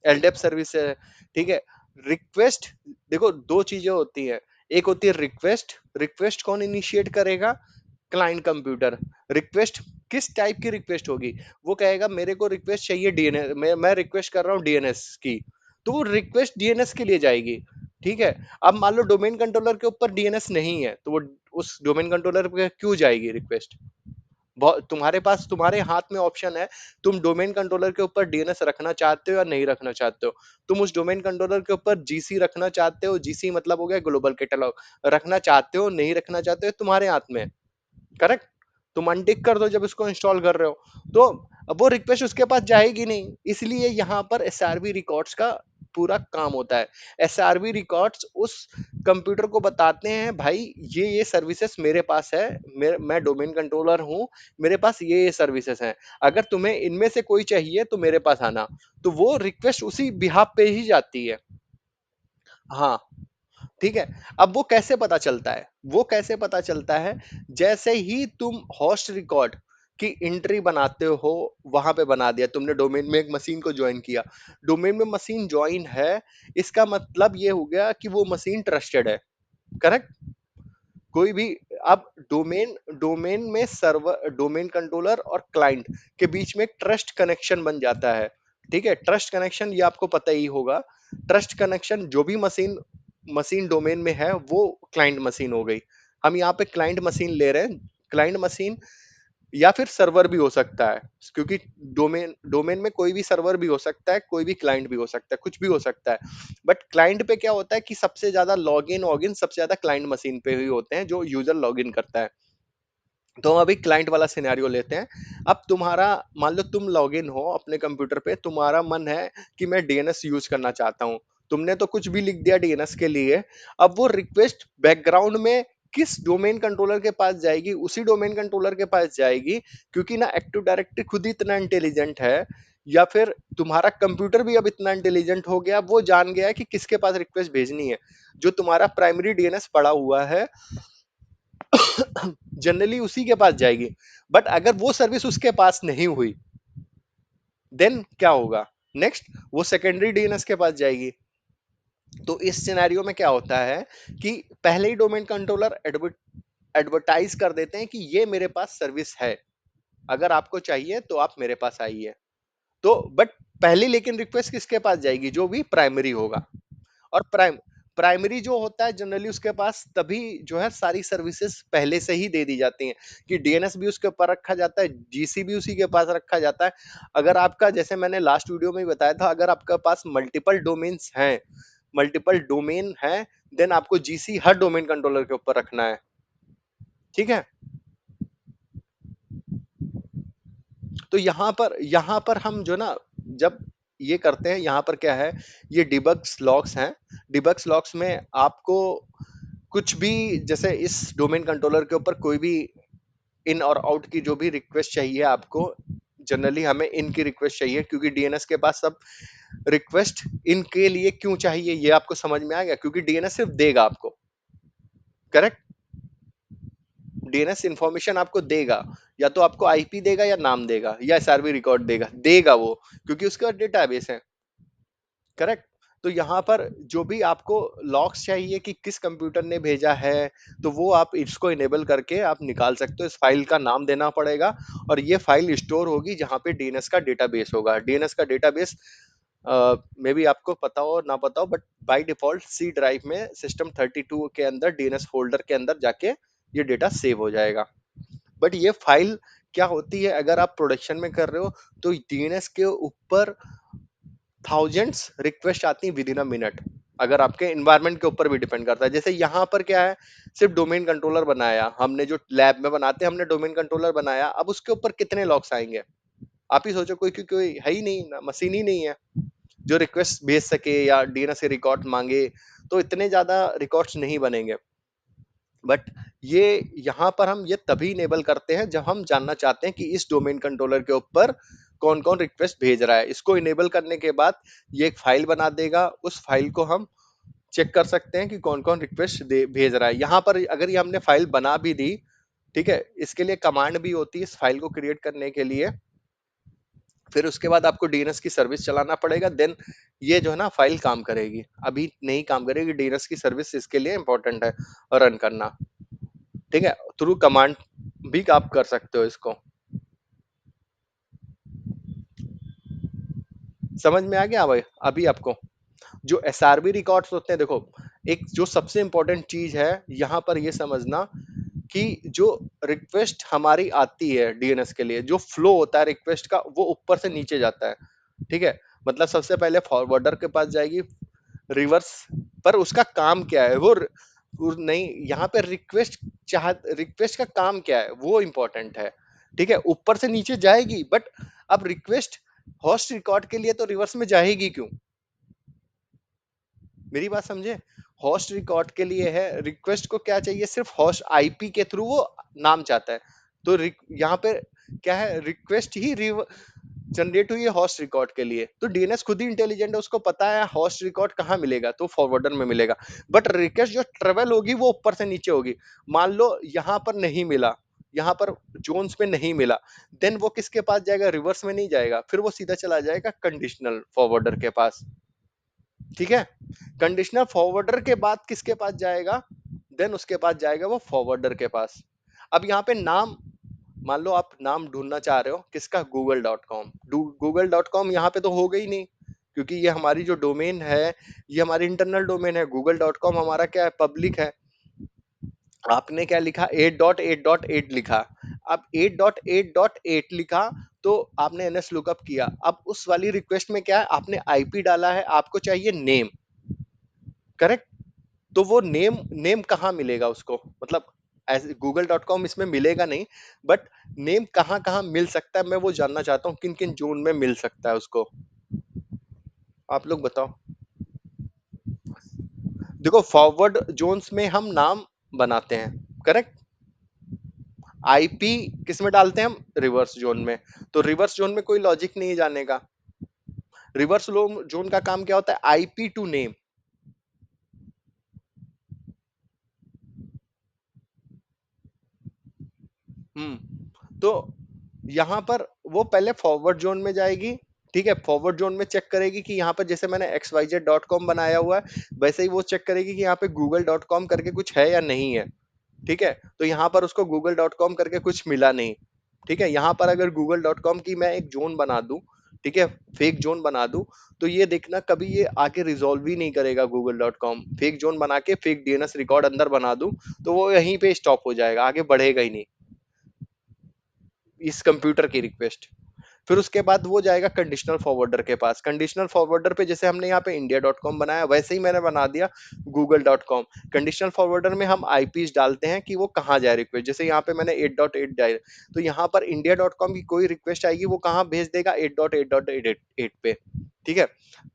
एलडेप सर्विस है। ठीक है। रिक्वेस्ट, देखो दो चीजें होती हैं, एक होती है रिक्वेस्ट, रिक्वेस्ट कौन इनिशिएट करेगा? Client computer. रिक्वेस्ट किस टाइप की रिक्वेस्ट होगी? वो कहेगा मेरे को रिक्वेस्ट चाहिए डीएनएस, मैं रिक्वेस्ट कर रहा हूँ डीएनएस की, तो वो रिक्वेस्ट डीएनएस के लिए जाएगी। ठीक है। अब मान लो डोमेन कंट्रोलर के ऊपर डीएनएस नहीं है, तो वो उस डोमेन कंट्रोलर पे क्यों जाएगी रिक्वेस्ट? तुम्हारे पास, तुम्हारे हाथ में ऑप्शन है, तुम डोमेन कंट्रोलर के ऊपर डीएनएस रखना चाहते हो या नहीं रखना चाहते हो। तुम उस डोमेन कंट्रोलर के ऊपर जीसी रखना चाहते हो, जीसी मतलब हो गया ग्लोबल कैटलॉग, रखना चाहते हो नहीं रखना चाहते हो, तुम्हारे हाथ में। करेक्ट। तुम अनटिक कर दो जब इसको इंस्टॉल कर रहे हो, तो अब वो रिक्वेस्ट उसके पास जाएगी नहीं। इसलिए यहाँ पर एसआरवी रिकॉर्ड्स का पूरा काम होता है। एसआरवी रिकॉर्ड्स उस कंप्यूटर को बताते हैं भाई ये सर्विसेज मेरे पास है, मैं डोमेन कंट्रोलर हूँ, मेरे पास ये सर्विसेज हैं, अगर तुम्हें इनमें से कोई चाहिए तो मेरे पास आना। तो वो रिक्वेस्ट उसी बिहाफ पे ही जाती है। हाँ। ठीक है। अब वो कैसे पता चलता है? वो कैसे पता चलता है? जैसे ही तुम होस्ट रिकॉर्ड की एंट्री बनाते हो, वहां पे बना दिया तुमने, डोमेन में एक मशीन को ज्वाइन किया, डोमेन में मशीन ज्वाइन है, इसका मतलब ये हो गया कि वो मशीन ट्रस्टेड है। करेक्ट। कोई भी, अब डोमेन डोमेन में सर्वर, डोमेन कंट्रोलर और क्लाइंट के बीच में एक ट्रस्ट कनेक्शन बन जाता है। ठीक है। ट्रस्ट कनेक्शन ये आपको पता ही होगा। ट्रस्ट कनेक्शन, जो भी मशीन मशीन डोमेन में है वो क्लाइंट मशीन हो गई। हम यहाँ पे क्लाइंट मशीन ले रहे हैं। क्लाइंट मशीन या फिर सर्वर भी हो सकता है, क्योंकि डोमेन डोमेन में कोई भी सर्वर भी हो सकता है, कोई भी क्लाइंट भी हो सकता है, कुछ भी हो सकता है। बट क्लाइंट पे क्या होता है कि सबसे ज्यादा लॉगिन वॉगिन सबसे ज्यादा क्लाइंट मशीन पे ही होते हैं, जो यूजर लॉगिन करता है। तो हम अभी क्लाइंट वाला सिनेरियो लेते हैं। अब तुम्हारा, मान लो तुम लॉगिन हो अपने कंप्यूटर पे, तुम्हारा मन है कि मैं डीएनएस यूज करना चाहता हूँ, तुमने तो कुछ भी लिख दिया डीएनएस के लिए। अब वो रिक्वेस्ट बैकग्राउंड में किस डोमेन कंट्रोलर के पास जाएगी? उसी डोमेन कंट्रोलर के पास जाएगी, क्योंकि ना एक्टिव डायरेक्टरी खुद ही इतना इंटेलिजेंट है, या फिर तुम्हारा कंप्यूटर भी अब इतना इंटेलिजेंट हो गया, वो जान गया है कि किसके पास रिक्वेस्ट भेजनी है। जो तुम्हारा प्राइमरी डीएनएस पड़ा हुआ है, जनरली उसी के पास जाएगी। बट अगर वो सर्विस उसके पास नहीं हुई, देन क्या होगा? नेक्स्ट, वो सेकेंडरी डीएनएस के पास जाएगी। तो इस सिनेरियो में क्या होता है कि पहले ही डोमेन कंट्रोलर एडवर्टाइज कर देते हैं कि ये मेरे पास सर्विस है, अगर आपको चाहिए तो आप मेरे पास आइए। तो बट पहले लेकिन रिक्वेस्ट किसके पास जाएगी? जो भी प्राइमरी होगा। और प्राइमरी जो होता है जनरली उसके पास तभी जो है सारी सर्विसेज पहले से ही दे दी जाती हैं, कि डीएनएस भी उसके ऊपर रखा जाता है, जीसी भी उसी के पास रखा जाता है। अगर आपका, जैसे मैंने लास्ट वीडियो में ही बताया था, अगर आपके पास मल्टीपल डोमेन्स हैं, मल्टीपल डोमेन है, देन आपको जीसी हर डोमेन कंट्रोलर के ऊपर रखना है। ठीक है। तो यहाँ पर हम जो ना, जब ये करते हैं, यहाँ पर क्या है, ये डिबग्स लॉग्स हैं। डिबग्स लॉग्स में आपको कुछ भी, जैसे इस डोमेन कंट्रोलर के ऊपर कोई भी इन और आउट की जो भी रिक्वेस्ट चाहिए आपको, जनरली हमें इन की रिक्वेस्ट चाहिए, क्योंकि डीएनएस के पास सब रिक्वेस्ट इन के लिए क्यों चाहिए ये आपको समझ में आ गया, क्योंकि डीएनएस सिर्फ देगा आपको। करेक्ट। डीएनएस इंफॉर्मेशन आपको देगा, या तो आपको आईपी देगा या नाम देगा या एसआरवी रिकॉर्ड देगा, देगा वो, क्योंकि उसका डेटाबेस है। करेक्ट। तो यहाँ पर जो भी आपको लॉग्स चाहिए कि किस कंप्यूटर ने भेजा है, तो वो आप इसको इनेबल करके आप निकाल सकते हो। इस फाइल का नाम देना पड़ेगा और ये फाइल स्टोर होगी जहाँ पे डीएनएस का डेटाबेस होगा। डीएनएस का डेटाबेस मे बी आपको पता हो ना पता हो, but by default C drive में सिस्टम 32 के अंदर डीएनएस फोल्डर के अंदर जाके ये डेटा सेव हो जाएगा। बट ये फाइल क्या होती है, अगर आप प्रोडक्शन में कर रहे हो तो डीएनएस के ऊपर थाउजेंड्स रिक्वेस्ट आती हैं विद इन अ मिनट। अगर आपके एनवायरनमेंट के ऊपर भी डिपेंड करता है। जैसे यहाँ पर क्या है, सिर्फ डोमेन कंट्रोलर बनाया हमने, जो लैब में बनाते हैं हमने डोमेन कंट्रोलर बनाया, अब उसके ऊपर कितने लॉग्स आएंगे? आप ही सोचो, कोई कोई कोई है ही नहीं ना, मशीन ही नहीं है जो रिक्वेस्ट भेज सके या डीएनएस से रिकॉर्ड मांगे, तो इतने ज्यादा रिकॉर्ड्स नहीं बनेंगे। बट ये यहाँ पर हम ये तभी इनेबल करते हैं जब हम जानना चाहते हैं कि इस डोमेन कंट्रोलर के ऊपर कौन कौन रिक्वेस्ट भेज रहा है। इसको इनेबल करने के बाद ये एक फाइल बना देगा, उस फाइल को हम चेक कर सकते हैं कि कौन कौन रिक्वेस्ट भेज रहा है। यहाँ पर अगर ये हमने फाइल बना भी दी, ठीक है, इसके लिए कमांड भी होती है इस फाइल को क्रिएट करने के लिए। फिर उसके बाद आपको डीएनएस की सर्विस चलाना पड़ेगा, देन ये जो है ना फाइल काम करेगी। अभी नहीं काम करेगी, डीएनएस की सर्विस इसके लिए इंपॉर्टेंट है रन करना। ठीक है, थ्रू कमांड भी आप कर सकते हो इसको। समझ में आ गया भाई अभी आपको? जो एसआरबी रिकॉर्ड्स होते हैं, देखो, एक जो सबसे इंपॉर्टेंट चीज है यहाँ पर ये समझना कि जो रिक्वेस्ट हमारी आती है डीएनएस के लिए, जो फ्लो होता है रिक्वेस्ट का, वो ऊपर से नीचे जाता है। ठीक है, मतलब सबसे पहले फॉरवर्डर के पास जाएगी, रिवर्स पर उसका काम क्या है वो नहीं, यहाँ पे रिक्वेस्ट का काम क्या है वो इंपॉर्टेंट है। ठीक है, ऊपर से नीचे जाएगी, बट अब रिक्वेस्ट होस्ट रिकॉर्ड के लिए तो रिवर्स में जाएगी क्यों? मेरी बात समझे? होस्ट रिकॉर्ड के लिए है, रिक्वेस्ट को क्या चाहिए, सिर्फ होस्ट आईपी के थ्रू वो नाम चाहता है। तो यहाँ पे क्या है, रिक्वेस्ट ही जनरेट हुई है होस्ट रिकॉर्ड के लिए, तो डीएनएस खुद ही इंटेलिजेंट है, उसको पता है होस्ट रिकॉर्ड कहाँ मिलेगा, तो फॉरवर्डर में मिलेगा। बट रिक्वेस्ट जो ट्रेवल होगी वो ऊपर से नीचे होगी। मान लो यहाँ पर नहीं मिला, यहाँ पर जोन्स में नहीं मिला, देन वो किसके पास जाएगा? रिवर्स में नहीं जाएगा, फिर वो सीधा चला जाएगा कंडीशनल फॉरवर्डर के पास। ठीक है, कंडीशनल फॉरवर्डर के बाद किसके पास जाएगा? देन उसके पास जाएगा वो फॉरवर्डर के पास। अब यहाँ पे नाम, मान लो आप नाम ढूंढना चाह रहे हो किसका, google.com। google.com यहाँ पे तो होगा ही नहीं, क्योंकि ये हमारी जो डोमेन है ये हमारी इंटरनल डोमेन है। google.com हमारा क्या है, पब्लिक है। आपने क्या लिखा, 8.8.8 लिखा। अब 8.8.8 लिखा, तो आपने एनएस लुकअप किया। अब उस वाली रिक्वेस्ट में क्या है, आपने आईपी डाला है, आपको चाहिए नेम, करेक्ट? तो वो नेम नेम कहाँ मिलेगा उसको, मतलब एज google.com इसमें मिलेगा नहीं, बट नेम कहाँ कहाँ मिल सकता है, मैं वो जानना चाहता हूँ, किन किन जोन में मिल सकता है उसको। आप लोग बताओ। देखो, फॉरवर्ड जोन्स में हम नाम बनाते हैं, करेक्ट? आईपी किस में डालते हैं हम? रिवर्स जोन में। तो रिवर्स जोन में कोई लॉजिक नहीं है जाने का। रिवर्स जोन का काम क्या होता है? IP to name. तो यहाँ पर वो पहले फॉरवर्ड जोन में जाएगी। ठीक है, फॉरवर्ड जोन में चेक करेगी कि यहाँ पर जैसे मैंने xyz.com बनाया हुआ है, वैसे ही वो चेक करेगी कि यहाँ पे google.com करके कुछ है या नहीं है। ठीक है, तो यहाँ पर उसको google.com करके कुछ मिला नहीं। ठीक है, यहाँ पर अगर google.com की मैं एक जोन बना दूं, ठीक है, फेक जोन बना दूं, तो ये देखना कभी ये आगे रिजॉल्व ही नहीं करेगा। google.com फेक जोन बना के फेक डीएनएस रिकॉर्ड अंदर बना दूं, तो वो यहीं पे स्टॉप हो जाएगा, आगे बढ़ेगा ही नहीं इस कंप्यूटर की रिक्वेस्ट। फिर उसके बाद वो जाएगा कंडीशनल फॉरवर्डर के पास। कंडीशनल फॉरवर्डर पे जैसे हमने यहाँ पे इंडिया.com बनाया, वैसे ही मैंने बना दिया google.com। कंडीशनल फॉरवर्डर में हम आईपीज डालते हैं कि वो कहाँ जाए रिक्वेस्ट। जैसे यहाँ पे मैंने 8.8 डायल, तो यहाँ पर इंडिया.com की कोई रिक्वेस्ट आएगी वो कहाँ भेज देगा? 8.8.8 पे। ठीक है,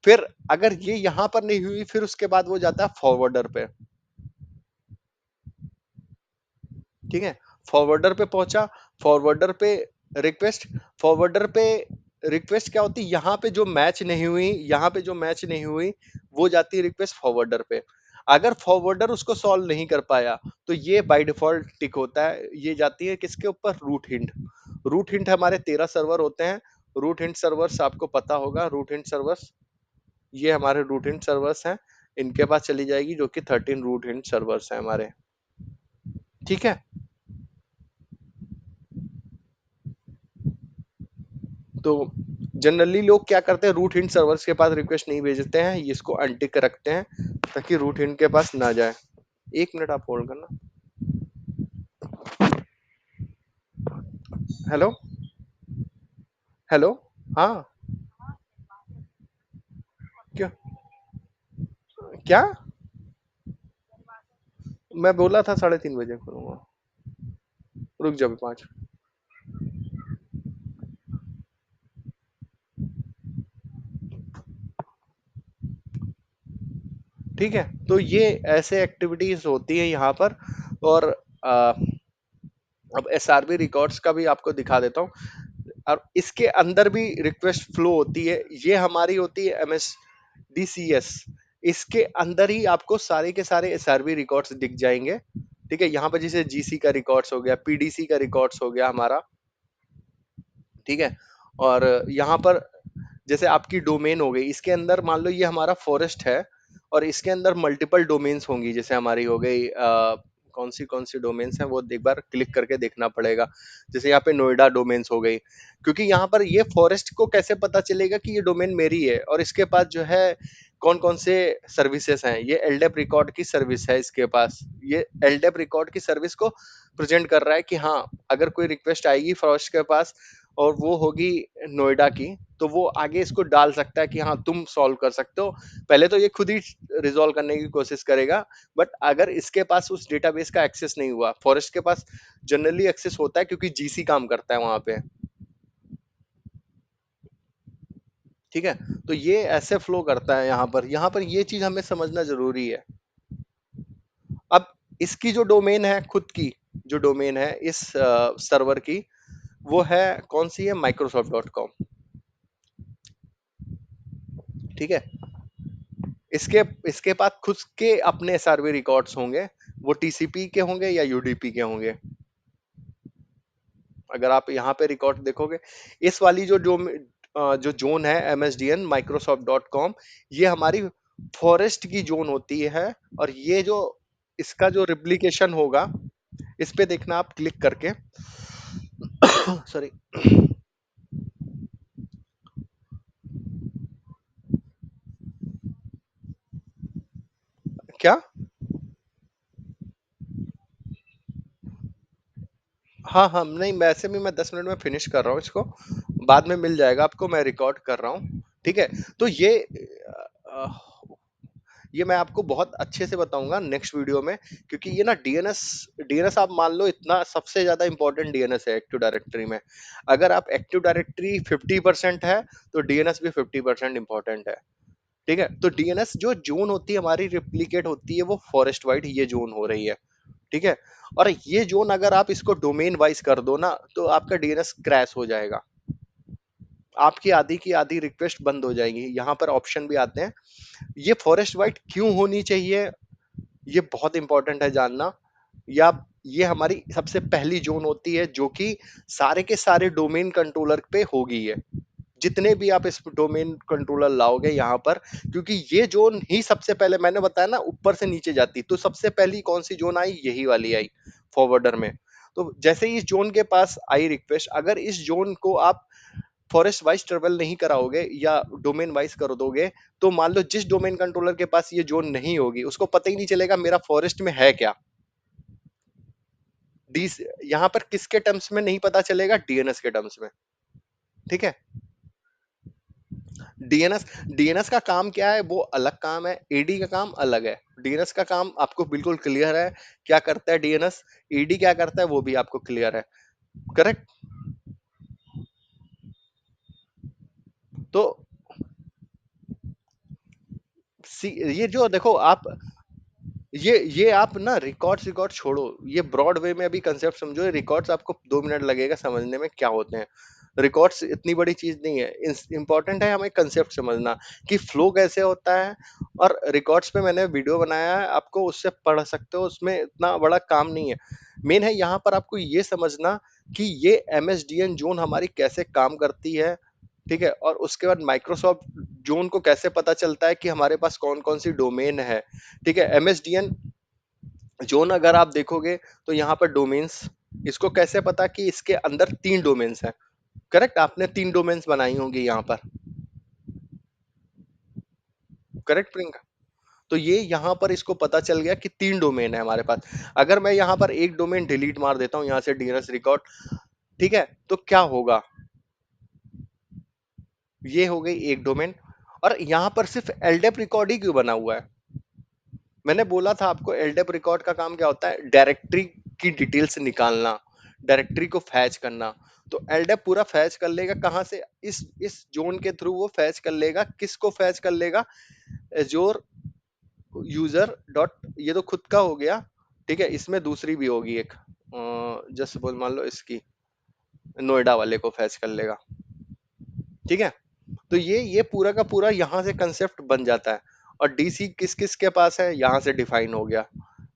फिर अगर ये यहाँ पर नहीं हुई, फिर उसके बाद वो जाता है फॉरवर्डर पे। ठीक है, फॉरवर्डर पे पहुंचा, फॉरवर्डर पे रिक्वेस्ट, फॉरवर्डर पे रिक्वेस्ट क्या होती है, यहाँ पे जो मैच नहीं हुई, यहाँ पे जो मैच नहीं हुई, वो जाती है रिक्वेस्ट फॉरवर्डर पे। अगर फॉरवर्डर उसको सॉल्व नहीं कर पाया, तो ये बाय डिफॉल्ट टिक होता है, ये जाती है किसके ऊपर? Root hint. रूट हिंट हमारे 13 सर्वर होते हैं। रूट हिंट सर्वर्स आपको पता होगा, रूट हिंट सर्वर्स ये हमारे रूट हिंट सर्वर्स हैं, इनके पास चली जाएगी जो कि 13 रूट हिंट सर्वर्स हैं हमारे। ठीक है, तो जनरली लोग क्या करते हैं, रूट हिंट सर्वर्स के पास रिक्वेस्ट नहीं भेजते हैं, ये इसको अनटिक रखते हैं ताकि रूट हिंट के पास ना जाए। 1 मिनट आप होल्ड करना। Hello, hello. हाँ, क्या? क्या? मैं बोला था 3:30 बजे करूंगा। रुक जाओ 5। ठीक है, तो ये ऐसे एक्टिविटीज होती है यहाँ पर। और आ, अब एसआरबी रिकॉर्ड्स का भी आपको दिखा देता हूँ। और इसके अंदर भी रिक्वेस्ट फ्लो होती है, ये हमारी होती है एमएस डीसीएस। इसके अंदर ही आपको सारे के सारे एसआरबी रिकॉर्ड्स दिख जाएंगे। ठीक है, यहाँ पर जैसे जीसी का रिकॉर्ड्स हो गया, पीडीसी का रिकॉर्ड्स हो गया हमारा। ठीक है, और यहाँ पर जैसे आपकी डोमेन हो गई, इसके अंदर मान लो ये हमारा फॉरेस्ट है, और इसके अंदर मल्टीपल डोमेन्स होंगी, जैसे हमारी हो गई कौन सी डोमेन्स हैं वो एक बार क्लिक करके देखना पड़ेगा। जैसे यहाँ पे नोएडा डोमेन्स हो गई, क्योंकि यहाँ पर ये फॉरेस्ट को कैसे पता चलेगा कि ये डोमेन मेरी है, और इसके पास जो है कौन कौन से सर्विसेज हैं। ये एलडेप रिकॉर्ड की सर्विस है इसके पास, ये एलडेप रिकॉर्ड की सर्विस को प्रेजेंट कर रहा है कि हाँ, अगर कोई रिक्वेस्ट आएगी फॉरेस्ट के पास और वो होगी नोएडा की, तो वो आगे इसको डाल सकता है कि हाँ तुम सॉल्व कर सकते हो। पहले तो ये खुद ही रिजॉल्व करने की कोशिश करेगा, बट अगर इसके पास उस डेटाबेस का एक्सेस नहीं हुआ, फॉरेस्ट के पास जनरली एक्सेस होता है क्योंकि जीसी काम करता है वहां पे। ठीक है, तो ये ऐसे फ्लो करता है यहाँ पर ये चीज हमें समझना जरूरी है। अब इसकी जो डोमेन है खुद की, जो डोमेन है इस सर्वर की, वो है कौन सी है, microsoft.com। ठीक है, इसके इसके पास खुद के अपने सर्वे रिकॉर्ड्स होंगे, वो टीसीपी के होंगे या यूडीपी के होंगे। अगर आप यहाँ पे रिकॉर्ड देखोगे, इस वाली जो जोन है msdn microsoft.com, ये हमारी फॉरेस्ट की जोन होती है। और ये जो इसका जो रिप्लिकेशन होगा, इस पे देखना आप क्लिक करके। सॉरी। क्या? हाँ हाँ, नहीं वैसे भी मैं 10 मिनट में फिनिश कर रहा हूँ इसको, बाद में मिल जाएगा आपको, मैं रिकॉर्ड कर रहा हूँ। ठीक है, तो अ, ये मैं आपको बहुत अच्छे से बताऊंगा नेक्स्ट वीडियो में, क्योंकि ये ना डीएनएस डीएनएस आप मान लो इतना सबसे ज्यादा इंपॉर्टेंट डीएनएस है एक्टिव डायरेक्टरी में। अगर आप एक्टिव डायरेक्टरी 50% है, तो डीएनएस भी 50% इंपॉर्टेंट है। ठीक है, तो डीएनएस जो जोन होती है हमारी रिप्लिकेट होती है, वो फॉरेस्ट वाइड ये जोन हो रही है। ठीक है, और ये जोन अगर आप इसको डोमेन वाइज कर दो ना, तो आपका डीएनएस क्रैश हो जाएगा, आपकी आधी की आधी रिक्वेस्ट बंद हो जाएगी। यहाँ पर ऑप्शन भी आते हैं। ये फॉरेस्ट वाइड क्यों होनी चाहिए, ये बहुत इंपॉर्टेंट है जानना। या ये हमारी सबसे पहली जोन होती है जो कि सारे के सारे डोमेन कंट्रोलर पे होगी है, जितने भी आप इस डोमेन कंट्रोलर लाओगे यहाँ पर, क्योंकि ये जोन ही सबसे पहले मैंने बताया ना ऊपर से नीचे जाती, तो सबसे पहली कौन सी जोन आई, यही वाली आई फॉरवर्डर में। तो जैसे ही इस जोन के पास आई रिक्वेस्ट, अगर इस जोन को आप फॉरेस्ट वाइज ट्रेवल नहीं कराओगे या डोमेन वाइज कर दोगे, तो मान लो जिस डोमेन कंट्रोलर के पास ये जोन नहीं होगी, उसको पता ही नहीं चलेगा मेरा फॉरेस्ट में है क्या। डी यहाँ पर किसके टर्म्स में नहीं पता चलेगा, डीएनएस के टर्म्स में। ठीक है, डीएनएस डीएनएस का काम क्या है, वो अलग काम है, एडी का काम अलग है। डीएनएस का काम आपको बिल्कुल क्लियर है, क्या करता है डीएनएस, ईडी क्या करता है वो भी आपको क्लियर है। करेक्ट। तो ये जो देखो आप, ये आप ना रिकॉर्ड छोड़ो, ये ब्रॉड वे में अभी कंसेप्ट समझो। रिकॉर्ड्स आपको 2 मिनट लगेगा समझने में क्या होते हैं। रिकॉर्ड्स इतनी बड़ी चीज नहीं है, इंपॉर्टेंट है हमें कंसेप्ट समझना कि फ्लो कैसे होता है। और रिकॉर्ड्स पे मैंने वीडियो बनाया है, आपको उससे पढ़ सकते हो, उसमें इतना बड़ा काम नहीं है। मेन है यहाँ पर आपको ये समझना कि ये एमएसडीएन जोन हमारी कैसे काम करती है। ठीक है, और उसके बाद माइक्रोसॉफ्ट जोन को कैसे पता चलता है कि हमारे पास कौन-कौन सी डोमेन है, ठीक है? एमएसडीएन जोन अगर आप देखोगे तो यहाँ पर डोमेन्स, इसको कैसे पता कि इसके अंदर 3 डोमेन्स हैं, करेक्ट? आपने 3 डोमेन्स बनाई होंगी यहाँ पर, करेक्ट प्रियंका? तो ये यहाँ पर इसको पता चल गया कि 3 डोमेन है हमारे पास। अगर मैं यहाँ पर एक डोमेन डिलीट मार देता हूँ यहाँ से डीएनएस रिकॉर्ड, ठीक है? तो क्या होगा? ये हो गई एक डोमेन। और यहाँ पर सिर्फ एलडेप रिकॉर्ड ही क्यों बना हुआ है? मैंने बोला था आपको एलडेप रिकॉर्ड का काम क्या होता है, डायरेक्टरी की डिटेल्स निकालना, डायरेक्टरी को फैच करना। तो एलडेप पूरा फैच कर लेगा कहाँ से, इस जोन के थ्रू वो फैच कर लेगा, किसको फैच कर लेगा, एजोर यूजर डॉट, ये तो खुद का हो गया, ठीक है? इसमें दूसरी भी होगी एक, जस्ट सपोज मान लो इसकी, नोएडा वाले को फैच कर लेगा, ठीक है? तो ये पूरा का पूरा यहाँ से कंसेप्ट बन जाता है। और डीसी किस किस के पास है, यहाँ से डिफाइन हो गया।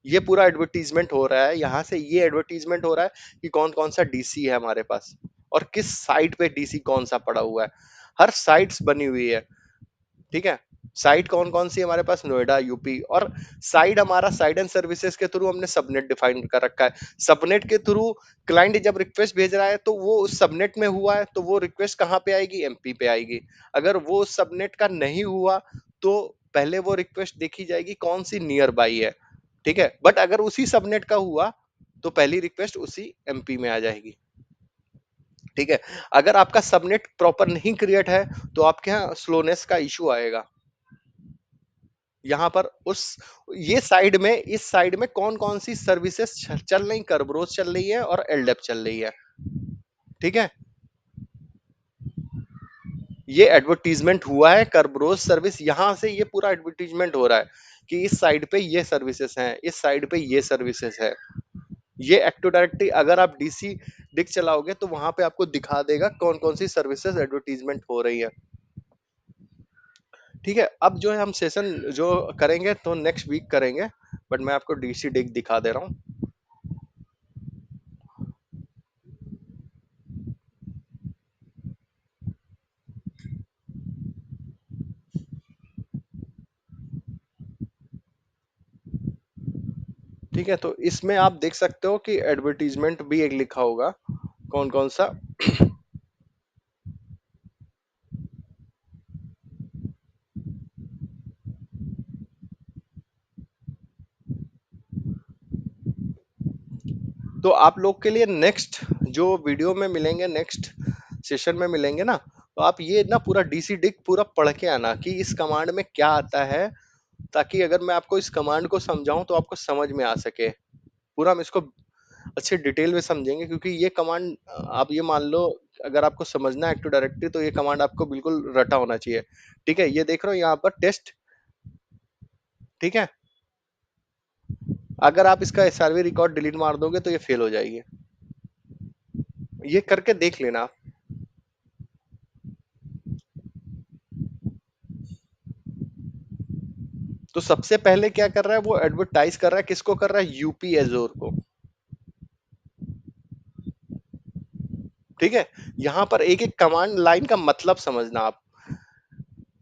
ये पूरा एडवर्टीजमेंट हो रहा है यहाँ से, ये एडवर्टीजमेंट हो रहा है कि कौन कौन सा डीसी है हमारे पास और किस साइट पे डीसी कौन सा पड़ा हुआ है। हर साइट्स बनी हुई है, ठीक है? साइट कौन कौन सी है हमारे पास, नोएडा यूपी। और साइड हमारा साइड एंड सर्विसेज के थ्रू हमने सबनेट डिफाइन कर रखा है। सबनेट के थ्रू क्लाइंट जब रिक्वेस्ट भेज रहा है तो वो उस सबनेट में हुआ है तो वो रिक्वेस्ट कहाँ पे आएगी, एमपी पे आएगी। अगर वो उस सबनेट का नहीं हुआ तो पहले वो रिक्वेस्ट देखी जाएगी कौन सी नियर बाई है, ठीक है? बट अगर उसी सबनेट का हुआ तो पहली रिक्वेस्ट उसी एमपी में आ जाएगी, ठीक है? अगर आपका सबनेट प्रॉपर नहीं क्रिएट है तो आपके यहाँ स्लोनेस का इशू आएगा। यहाँ पर उस, ये साइड में, इस साइड में कौन कौन सी सर्विसेज चल रही, कर्बरोज चल रही है और एलडेप चल रही है, ठीक है? ये एडवर्टीजमेंट हुआ है कर्बरोज सर्विस, यहाँ से ये पूरा एडवर्टीजमेंट हो रहा है कि इस साइड पे ये सर्विसेज हैं, इस साइड पे ये सर्विसेज है। ये एक्टिव डायरेक्टरी अगर आप डीसी डिक चलाओगे तो वहां पे आपको दिखा देगा कौन कौन सी सर्विसेज एडवर्टीजमेंट हो रही है, ठीक है? अब जो है हम सेशन जो करेंगे तो नेक्स्ट वीक करेंगे, बट मैं आपको डीसी डिक दिखा दे रहा हूँ। ठीक है, तो इसमें आप देख सकते हो कि एडवर्टीजमेंट भी एक लिखा होगा कौन कौन सा। तो आप लोग के लिए नेक्स्ट जो वीडियो में मिलेंगे, नेक्स्ट सेशन में मिलेंगे ना, तो आप ये ना पूरा डीसी डिक पूरा पढ़ के आना कि इस कमांड में क्या आता है, ताकि अगर मैं आपको इस कमांड को समझाऊं तो आपको समझ में आ सके। पूरा हम इसको अच्छे डिटेल में समझेंगे क्योंकि ये कमांड, आप ये मान लो, अगर आपको समझना है एक्टिव डायरेक्टरी तो ये कमांड आपको बिल्कुल रटा होना चाहिए, ठीक है? ये देख रहे हो यहाँ पर टेस्ट, ठीक है? अगर आप इसका एसआरवी रिकॉर्ड डिलीट मार दोगे तो ये फेल हो जाएगी, ये करके देख लेना। तो सबसे पहले क्या कर रहा है, वो एडवर्टाइज कर रहा है, किसको कर रहा है, यूपी एजोर को, ठीक है? यहाँ पर एक एक कमांड लाइन का मतलब समझना आप।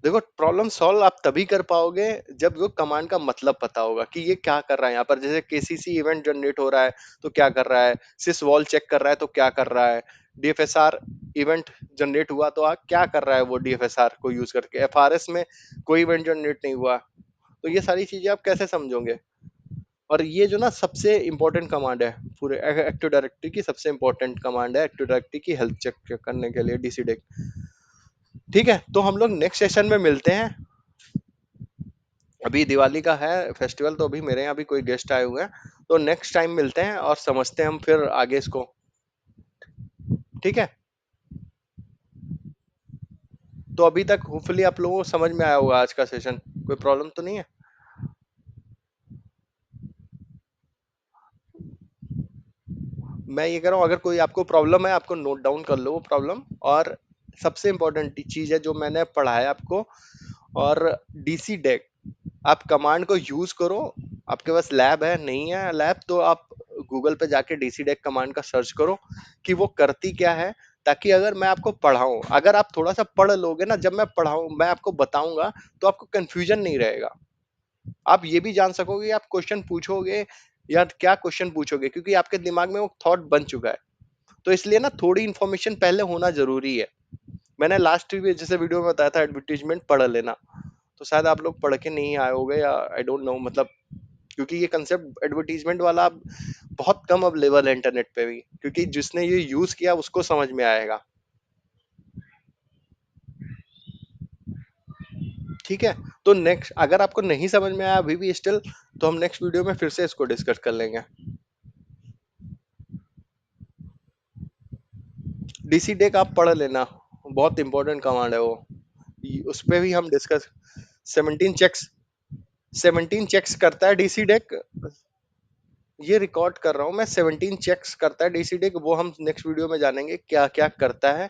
देखो प्रॉब्लम सॉल्व आप तभी कर पाओगे जब वो कमांड का मतलब पता होगा कि ये क्या कर रहा है। यहाँ पर जैसे केसीसी इवेंट जनरेट हो रहा है तो क्या कर रहा है, सिस वॉल चेक कर रहा है तो क्या कर रहा है, डीएफएसआर इवेंट जनरेट हुआ तो क्या कर रहा है वो डीएफएसआर को यूज करके, एफआरएस में कोई इवेंट जनरेट नहीं हुआ, तो ये सारी चीजें आप कैसे समझोगे? और ये जो ना सबसे इंपॉर्टेंट कमांड है पूरे एक्टिव डायरेक्टरी की, सबसे इंपॉर्टेंट कमांड है एक्टिव डायरेक्टरी की हेल्थ चेक करने के लिए, डीसीडेक, ठीक है? तो हम लोग नेक्स्ट सेशन में मिलते हैं। अभी दिवाली का है फेस्टिवल तो अभी मेरे यहाँ भी कोई गेस्ट आए हुए हैं, तो नेक्स्ट टाइम मिलते हैं और समझते हैं हम फिर आगे इसको, ठीक है? तो अभी तक होपफुली आप लोगों को समझ में आया होगा आज का सेशन, कोई प्रॉब्लम तो नहीं है? मैं ये कह रहा हूँ अगर कोई आपको प्रॉब्लम है आपको नोट डाउन कर लो वो प्रॉब्लम। और सबसे इम्पोर्टेंट चीज है जो मैंने पढ़ाया आपको, और डीसी डेक, आप कमांड को यूज करो। आपके पास लैब है, नहीं है लैब तो आप गूगल पे जाके डीसी डेक कमांड का सर्च करो कि वो करती क्या है, ताकि अगर मैं आपको पढ़ाऊँ, अगर आप थोड़ा-सा पढ़ लोगे ना, जब मैं आपको बताऊँगा, तो आपको कन्फ्यूज़न नहीं रहेगा। आप ये भी जान सकोगे आप क्वेश्चन पूछोगे या क्या क्वेश्चन पूछोगे, क्योंकि आपके दिमाग में वो थॉट बन चुका है। तो इसलिए ना थोड़ी इन्फॉर्मेशन पहले होना ज़रूरी है। मैंने लास्ट भी जैसे वीडियो में बताया था एडवर्टाइज़मेंट पढ़ लेना, तो शायद आप लोग पढ़ के नहीं आए होंगे या आई डोंट नो, मतलब क्योंकि ये कांसेप्ट एडवर्टाइज़मेंट वाला अब बहुत कम अवेलेबल है इंटरनेट पे भी, क्योंकि जिसने ये यूज़ किया उसको समझ में आएगा। ठीक है? तो नेक्स्ट अगर आपको नहीं समझ में आया अभी भी स्टिल, तो हम नेक्स्ट वीडियो में फिर से इसको डिस्कस कर लेंगे। डीसी डेक आप पढ़ लेना, बहुत इंपॉर्टेंट कमांड है वो। उस पे भी हम डिस्कस 17 चेक्स 17 चेक्स करता है डीसी डेक। ये रिकॉर्ड कर रहा हूँ मैं, 17 चेक्स करता है डीसी डेक, वो हम नेक्स्ट वीडियो में जानेंगे क्या क्या करता है।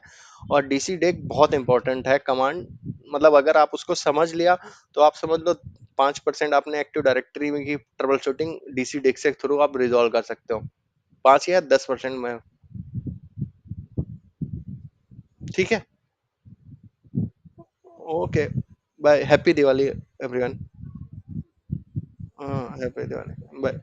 और डीसी डेक बहुत इंपॉर्टेंट है कमांड, मतलब अगर आप उसको समझ लिया तो आप समझ लो 5% आपने एक्टिव डायरेक्टरी में की ट्रबल शूटिंग डीसी डेक से थ्रू आप रिजॉल्व कर सकते हो, 5 या 10% में। ठीक है, okay, bye, happy Diwali everyone. हाँ, हैप्पी दिवाली, बाय।